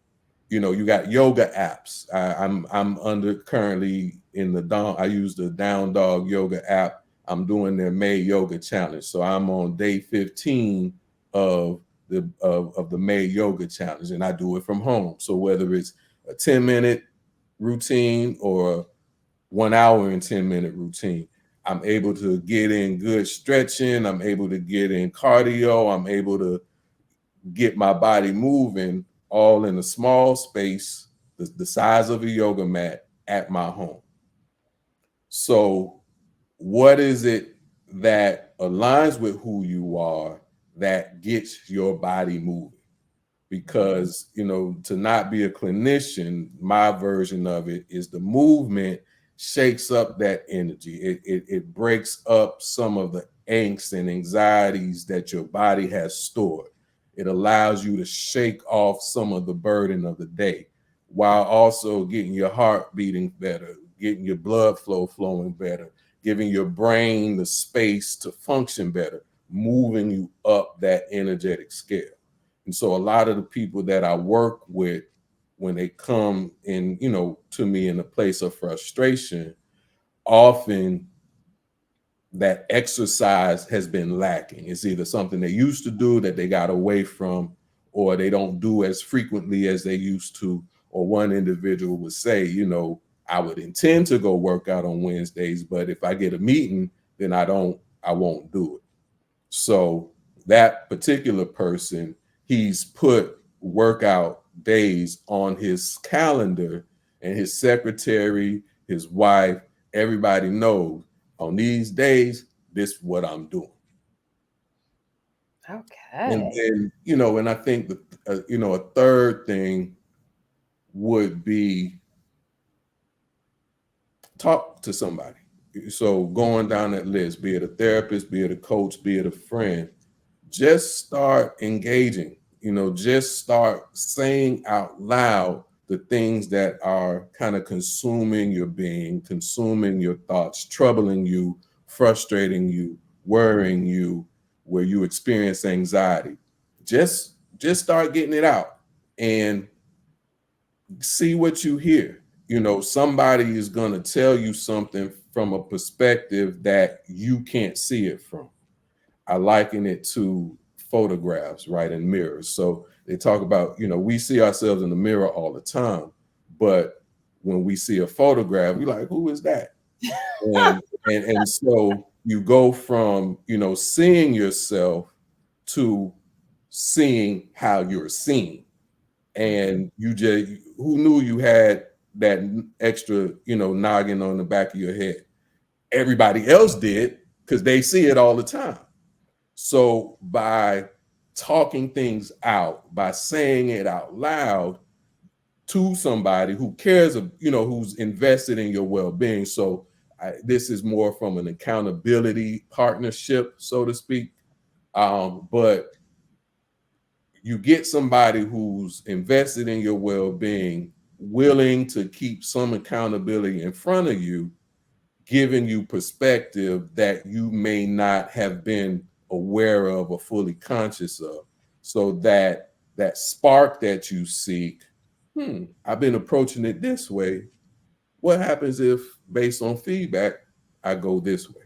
you got yoga apps. I'm under currently in the down. I use the Down Dog Yoga app. I'm doing their May Yoga Challenge, so I'm on day 15 of the May Yoga Challenge, and I do it from home. So whether it's a 10-minute routine or 1 hour and 10-minute routine, I'm able to get in good stretching. I'm able to get in cardio. I'm able to get my body moving all in a small space, the size of a yoga mat at my home. So, what is it that aligns with who you are that gets your body moving? Because, to not be a clinician, my version of it is the movement shakes up that energy. It breaks up some of the angst and anxieties that your body has stored. It allows you to shake off some of the burden of the day while also getting your heart beating better, getting your blood flow flowing better, giving your brain the space to function better, moving you up that energetic scale. And so a lot of the people that I work with, when they come in, to me in a place of frustration, often that exercise has been lacking. It's either something they used to do that they got away from, or they don't do as frequently as they used to. Or one individual would say, I would intend to go work out on Wednesdays, but if I get a meeting, then I won't do it. So that particular person, he's put workout days on his calendar, and his secretary, his wife, everybody knows on these days, this is what I'm doing. And
Okay.
then, and I think that, a third thing would be talk to somebody. So going down that list, be it a therapist, be it a coach, be it a friend, just start engaging, just start saying out loud the things that are kind of consuming your being, consuming your thoughts, troubling you, frustrating you, worrying you, where you experience anxiety. Just start getting it out and see what you hear. Somebody is going to tell you something from a perspective that you can't see it from. I liken it to photographs, right, and mirrors. So they talk about, we see ourselves in the mirror all the time, but when we see a photograph, we're like, who is that? And so you go from, seeing yourself to seeing how you're seen. And who knew you had that extra, noggin on the back of your head? Everybody else did, because they see it all the time. So by talking things out, by saying it out loud to somebody who cares, who's invested in your well-being. So this is more from an accountability partnership, so to speak. But you get somebody who's invested in your well-being, willing to keep some accountability in front of you, giving you perspective that you may not have been aware of or fully conscious of. So that spark that you seek, I've been approaching it this way. What happens if, based on feedback, I go this way?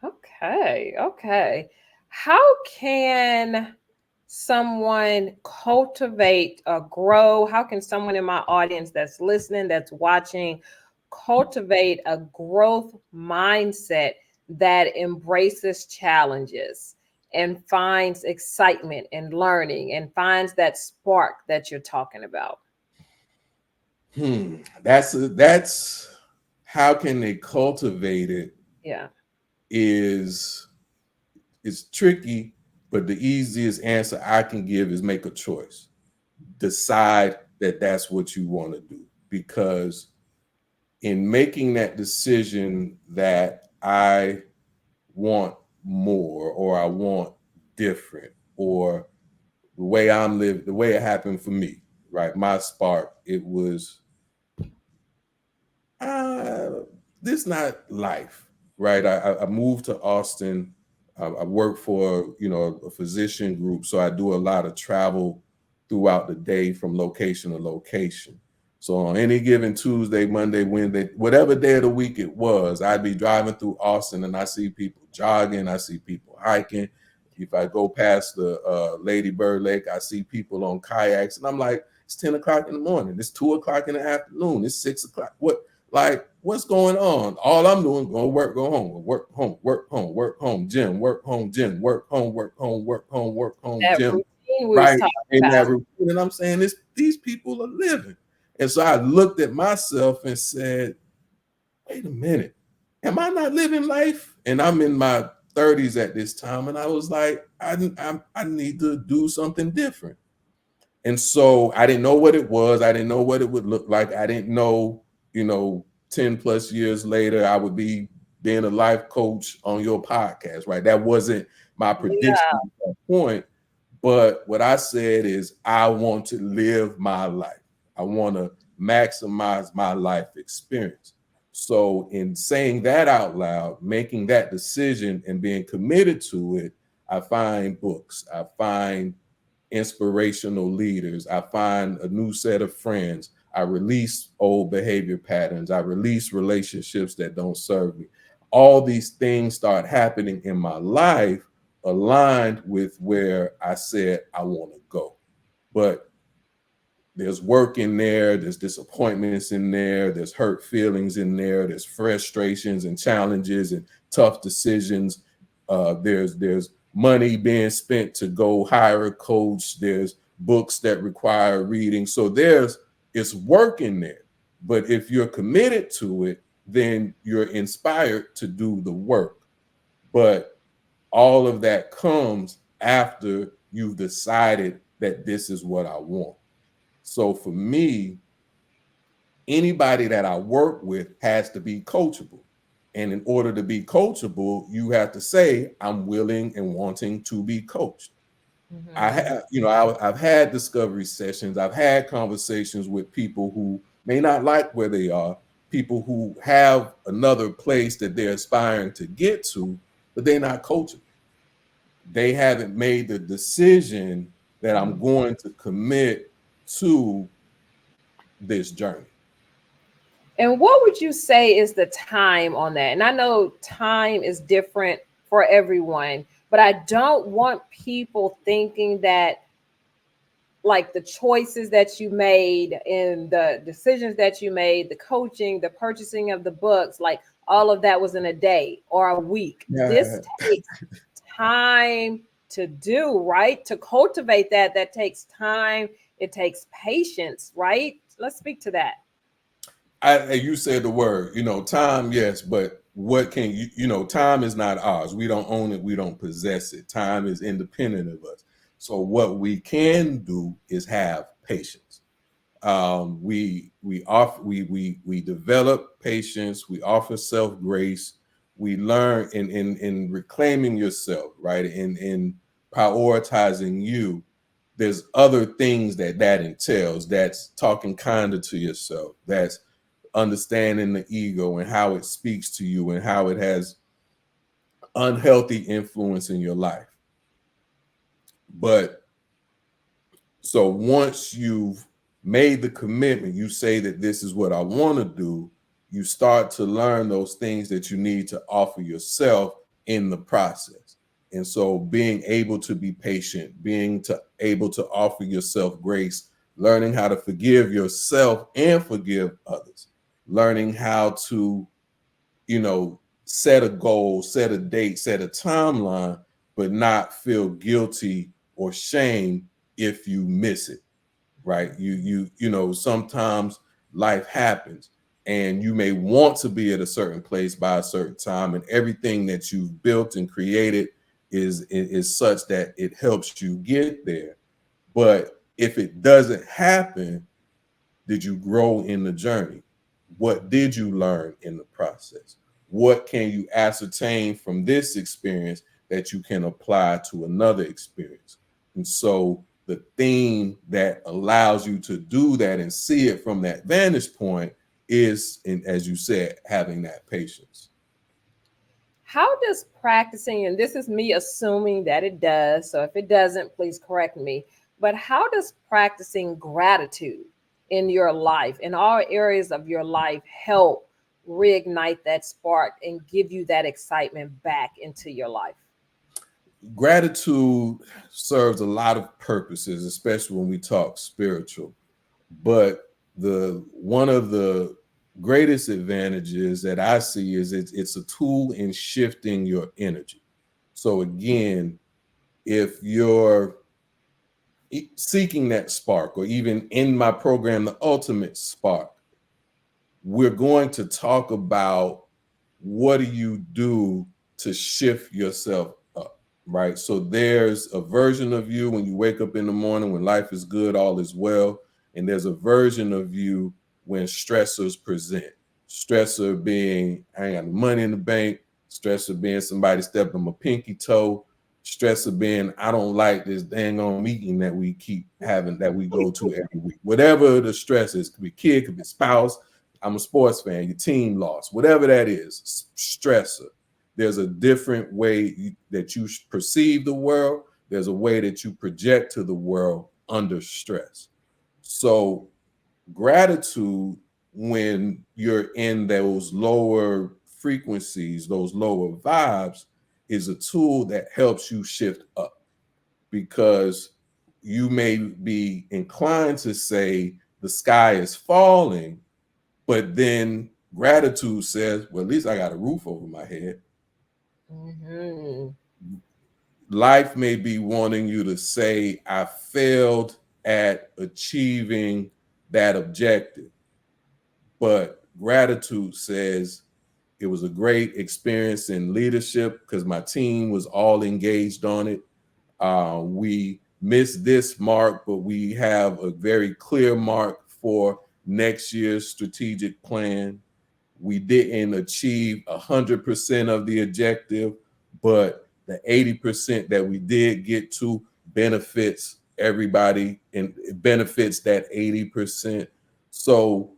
Okay. Okay. How can someone cultivate or grow? How can someone in my audience that's listening, that's watching, cultivate a growth mindset that embraces challenges and finds excitement in learning and finds that spark that you're talking about?
That's how can they cultivate it?
Yeah.
Is it's tricky, but the easiest answer I can give is make a choice. Decide that that's what you want to do, because in making that decision that I want more, or I want different, or the way I'm living, the way it happened for me, right? My spark, it was uh, this not life, right? I moved to Austin. I work for a physician group, so I do a lot of travel throughout the day from location to location. So on any given Tuesday, Monday, Wednesday, whatever day of the week it was, I'd be driving through Austin and I see people jogging, I see people hiking. If I go past the Lady Bird Lake, I see people on kayaks, and I'm like, it's 10 o'clock in the morning, it's 2 o'clock in the afternoon, it's 6 o'clock. What's going on? All I'm doing, go work, go home, work, home, work, home, work, home, gym, work, home, gym, work, home, work, home, work, home, work, home,
That
gym.
routine we was
Right
talking
in that
about.
routine. And I'm saying these people are living. And so I looked at myself and said, wait a minute, am I not living life? And I'm in my 30s at this time. And I was like, I need to do something different. And so I didn't know what it was. I didn't know what it would look like. I didn't know, 10 plus years later, I would be being a life coach on your podcast, right? That wasn't my prediction
Yeah.
at that point. But what I said is, I want to live my life. I want to maximize my life experience. So, in saying that out loud, making that decision and being committed to it, I find books, I find inspirational leaders, I find a new set of friends, I release old behavior patterns, I release relationships that don't serve me. all these things start happening in my life aligned with where I said I want to go. But there's work in there, there's disappointments in there, there's hurt feelings in there, there's frustrations and challenges and tough decisions. There's money being spent to go hire a coach. There's books that require reading. So it's work in there. But if you're committed to it, then you're inspired to do the work. But all of that comes after you've decided that this is what I want. So for me, anybody that I work with has to be coachable. And in order to be coachable, you have to say, I'm willing and wanting to be coached. I
Mm-hmm.
have, I've had discovery sessions. I've had conversations with people who may not like where they are, people who have another place that they're aspiring to get to, but they're not coachable. They haven't made the decision that I'm going to commit to this journey.
And what would you say is the time on that? And I know time is different for everyone, but I don't want people thinking that like the choices that you made and the decisions that you made, the coaching, the purchasing of the books, like all of that was in a day or a week. This
Yeah,
takes time to do, right? To cultivate that takes time. It takes patience, right? Let's speak to that.
you said the word, time, yes, but what can time is not ours. We don't own it. We don't possess it. Time is independent of us. So what we can do is have patience. We develop patience. We offer self grace. We learn in reclaiming yourself, right? In prioritizing you. There's other things that entails. That's talking kinder to yourself. That's understanding the ego and how it speaks to you and how it has unhealthy influence in your life. But so once you've made the commitment, you say that this is what I want to do, you start to learn those things that you need to offer yourself in the process. And so being able to be patient, able to offer yourself grace, learning how to forgive yourself and forgive others, learning how to, set a goal, set a date, set a timeline, but not feel guilty or shame if you miss it, right? Sometimes life happens and you may want to be at a certain place by a certain time, and everything that you've built and created is such that it helps you get there. But if it doesn't happen, did you grow in the journey? What did you learn in the process? What can you ascertain from this experience that you can apply to another experience? And so the thing that allows you to do that and see it from that vantage point is, and as you said, having that patience.
How does practicing, and this is me assuming that it does, so if it doesn't, please correct me, but how does practicing gratitude in your life, in all areas of your life, help reignite that spark and give you that excitement back into your life?
Gratitude serves a lot of purposes, especially when we talk spiritual. But the one of the greatest advantages that I see is it's a tool in shifting your energy. So again, if you're seeking that spark, or even in my program, the ultimate spark, we're going to talk about what do you do to shift yourself up, right? So there's a version of you when you wake up in the morning, when life is good, all is well. And there's a version of you when stressors present. Stressor being, I ain't got no money in the bank. Stressor being somebody stepped on my pinky toe. Stressor being, I don't like this dang on meeting that we keep having, that we go to every week. Whatever the stress is, could be kid, could be spouse. I'm a sports fan, your team lost, whatever that is, stressor. There's a different way that you perceive the world. There's a way that you project to the world under stress. So gratitude, when you're in those lower frequencies, those lower vibes, is a tool that helps you shift up, because you may be inclined to say the sky is falling, but then gratitude says, well, at least I got a roof over my head.
Mm-hmm.
Life may be wanting you to say, I failed at achieving that objective. But gratitude says, it was a great experience in leadership because my team was all engaged on it. We missed this mark, but we have a very clear mark for next year's strategic plan. We didn't achieve 100% of the objective, but the 80% that we did get to benefits everybody and it benefits that 80%. So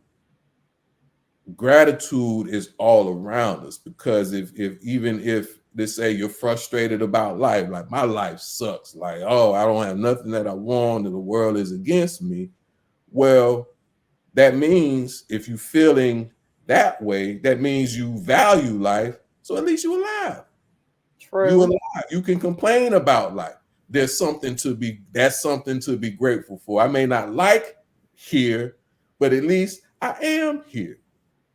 gratitude is all around us, because if even if they say you're frustrated about life, like my life sucks, like, oh, I don't have nothing that I want and the world is against me. Well, that means if you're feeling that way, that means you value life. So at least you're alive. You're
True.
alive. You can complain about life. That's something to be grateful for. I may not like here, but at least I am here.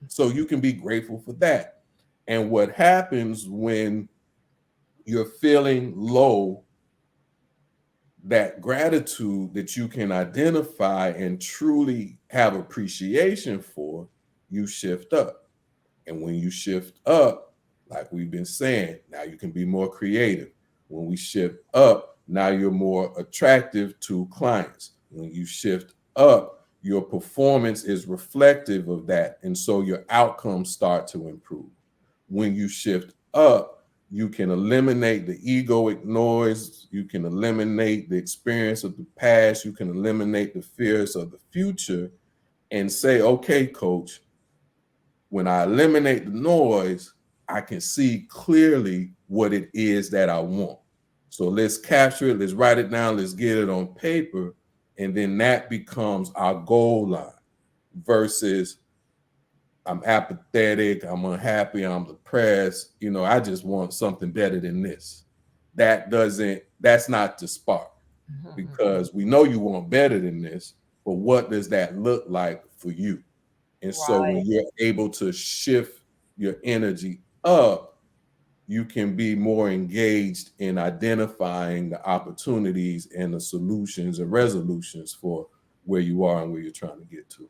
So you can be grateful for that. And what happens when you're feeling low, that gratitude that you can identify and truly have appreciation for, you shift up. And when you shift up, like we've been saying, now you can be more creative. When we shift up, now you're more attractive to clients. When you shift up, your performance is reflective of that. And so your outcomes start to improve. When you shift up, you can eliminate the egoic noise. You can eliminate the experience of the past. You can eliminate the fears of the future and say, okay, coach, when I eliminate the noise, I can see clearly what it is that I want. So let's capture it, let's write it down, let's get it on paper. And then that becomes our goal line versus I'm apathetic, I'm unhappy, I'm depressed. I just want something better than this. That's not the spark, because we know you want better than this, but what does that look like for you? And so
Right.
when you're able to shift your energy up, you can be more engaged in identifying the opportunities and the solutions and resolutions for where you are and where you're trying to get to.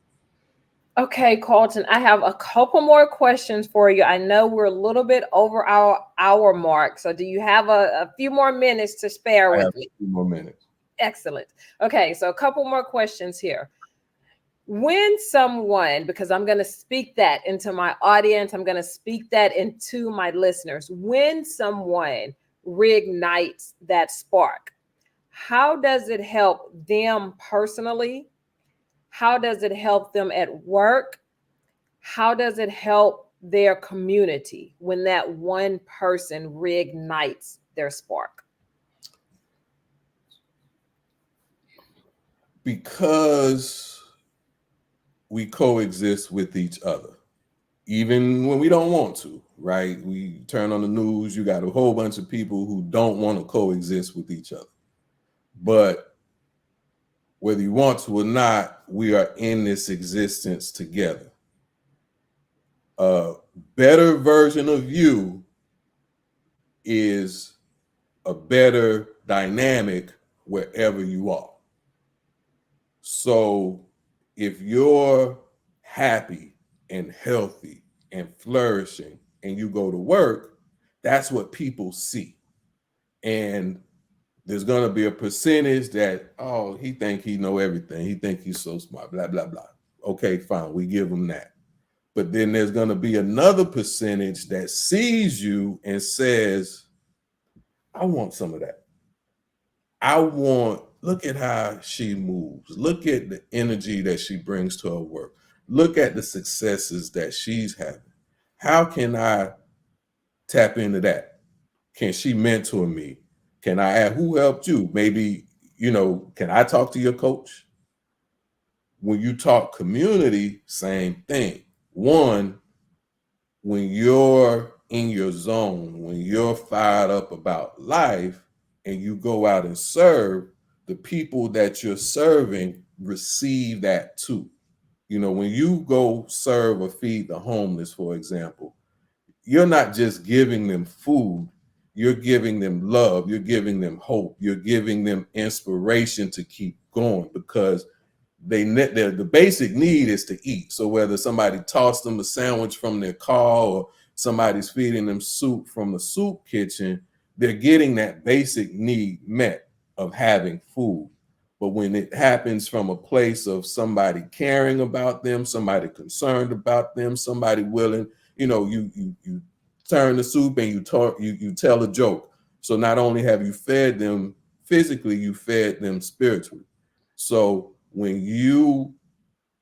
Okay, Carlton, I have a couple more questions for you. I know we're a little bit over our hour mark. So do you have a few more minutes to spare
I
with
have
me?
a few more minutes.
Excellent. Okay, so a couple more questions here. When someone, because I'm going to speak that into my audience, I'm going to speak that into my listeners. When someone reignites that spark, how does it help them personally? How does it help them at work? How does it help their community when that one person reignites their spark?
Because we coexist with each other, even when we don't want to, right? We turn on the news, you got a whole bunch of people who don't want to coexist with each other. But whether you want to or not, we are in this existence together. A better version of you is a better dynamic wherever you are. So if you're happy and healthy and flourishing and you go to work, that's what people see. And there's going to be a percentage that, oh, he think he know everything. He think he's so smart, blah, blah, blah. Okay, fine. We give him that. But then there's going to be another percentage that sees you and says, I want some of that. Look at how she moves. Look at the energy that she brings to her work. Look at the successes that she's having. How can I tap into that? Can she mentor me? Can I ask who helped you? Maybe, can I talk to your coach? When you talk community, same thing. One, when you're in your zone, when you're fired up about life and you go out and serve, the people that you're serving receive that too. You know, when you go serve or feed the homeless, for example, you're not just giving them food, you're giving them love, you're giving them hope, you're giving them inspiration to keep going, because the basic need is to eat. So whether somebody tossed them a sandwich from their car or somebody's feeding them soup from the soup kitchen, they're getting that basic need met of having food. But when it happens from a place of somebody caring about them, somebody concerned about them, somebody willing, you turn the soup and you tell a joke. So not only have you fed them physically, you fed them spiritually. So when you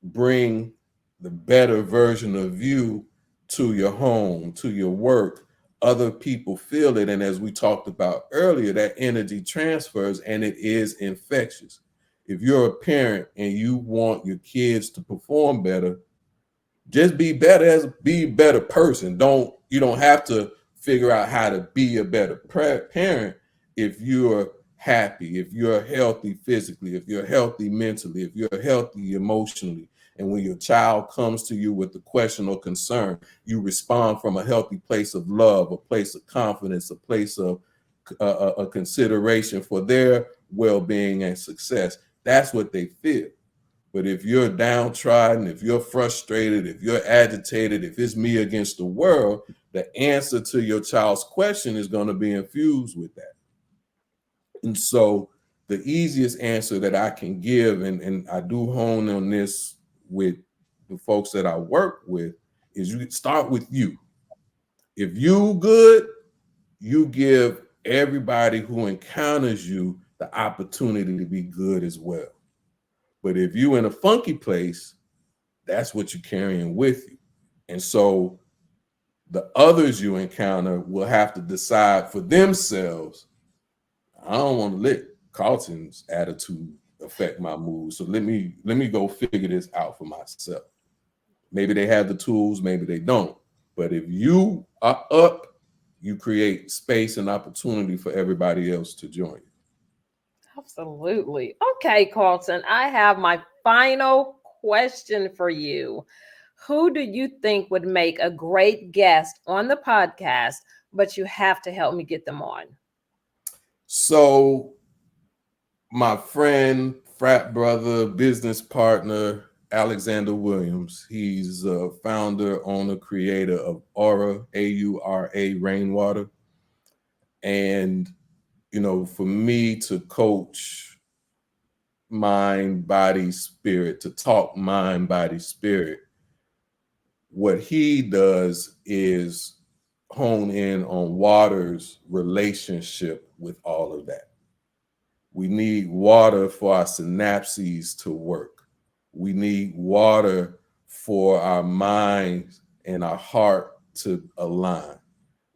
bring the better version of you to your home, to your work, other people feel it. And as we talked about earlier, that energy transfers and it is infectious. If you're a parent and you want your kids to perform better, just be a better person. You don't have to figure out how to be a better parent. If you're happy, if you're healthy physically, if you're healthy mentally, if you're healthy emotionally, and when your child comes to you with a question or concern, you respond from a healthy place of love, a place of confidence, a place of a consideration for their well-being and success. That's what they feel. But if you're downtrodden, if you're frustrated, if you're agitated, if it's me against the world, the answer to your child's question is going to be infused with that. And so the easiest answer that I can give, and I do hone on this with the folks that I work with, is you start with you. If you good, you give everybody who encounters you the opportunity to be good as well. But if you in a funky place, that's what you're carrying with you. And so the others you encounter will have to decide for themselves, I don't want to let Carlton's attitude affect my mood. So let me go figure this out for myself. Maybe they have the tools, maybe they don't. But if you are up, you create space and opportunity for everybody else to join you.
Absolutely. Okay, Carlton, I have my final question for you. Who do you think would make a great guest on the podcast, but you have to help me get them on?
So my friend, frat brother, business partner, Alexander Williams. He's a founder, owner, creator of Aura, AURA, Rainwater. And, for me to coach mind, body, spirit, to talk mind, body, spirit, what he does is hone in on water's relationship with all of that. We need water for our synapses to work. We need water for our minds and our heart to align.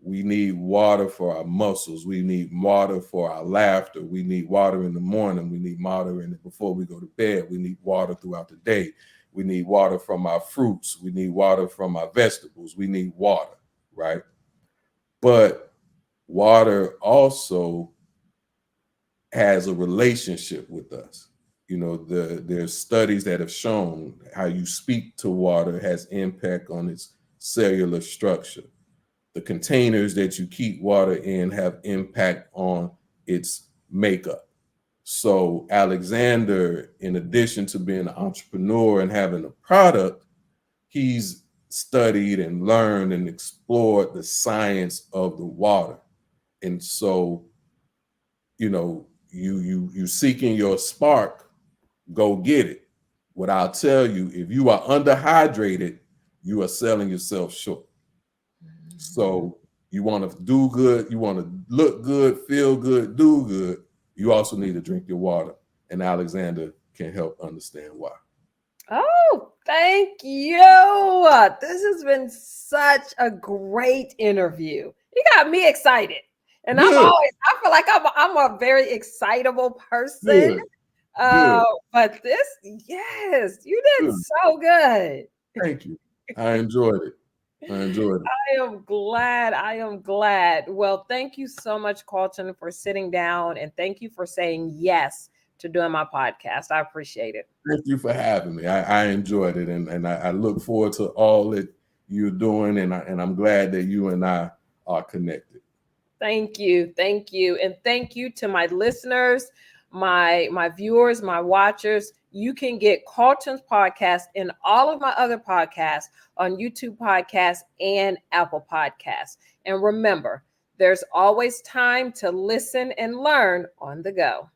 We need water for our muscles. We need water for our laughter. We need water in the morning. We need water before we go to bed. We need water throughout the day. We need water from our fruits. We need water from our vegetables. We need water, right? But water also has a relationship with us. There's studies that have shown how you speak to water has impact on its cellular structure. The containers that you keep water in have impact on its makeup. So Alexander, in addition to being an entrepreneur and having a product, he's studied and learned and explored the science of the water. And so, you seeking your spark, go get it. What I'll tell you, if you are underhydrated, you are selling yourself short. So you want to do good, you want to look good, feel good, do good. You also need to drink your water. And Alexander can help understand why.
Oh, thank you. This has been such a great interview. You got me excited. And
Good,
I feel like I'm a very excitable person.
good, good,
But yes, you did
good.
so good.
Thank you. I enjoyed it. I enjoyed it.
I am glad. I am glad. Well, thank you so much, Carlton, for sitting down, and thank you for saying yes to doing my podcast. I appreciate it.
Thank you for having me. I enjoyed it, and I look forward to all that you're doing, and I'm glad that you and I are connected.
Thank you. Thank you. And thank you to my listeners, my viewers, my watchers. You can get Carlton's podcast and all of my other podcasts on YouTube Podcasts and Apple Podcasts. And remember, there's always time to listen and learn on the go.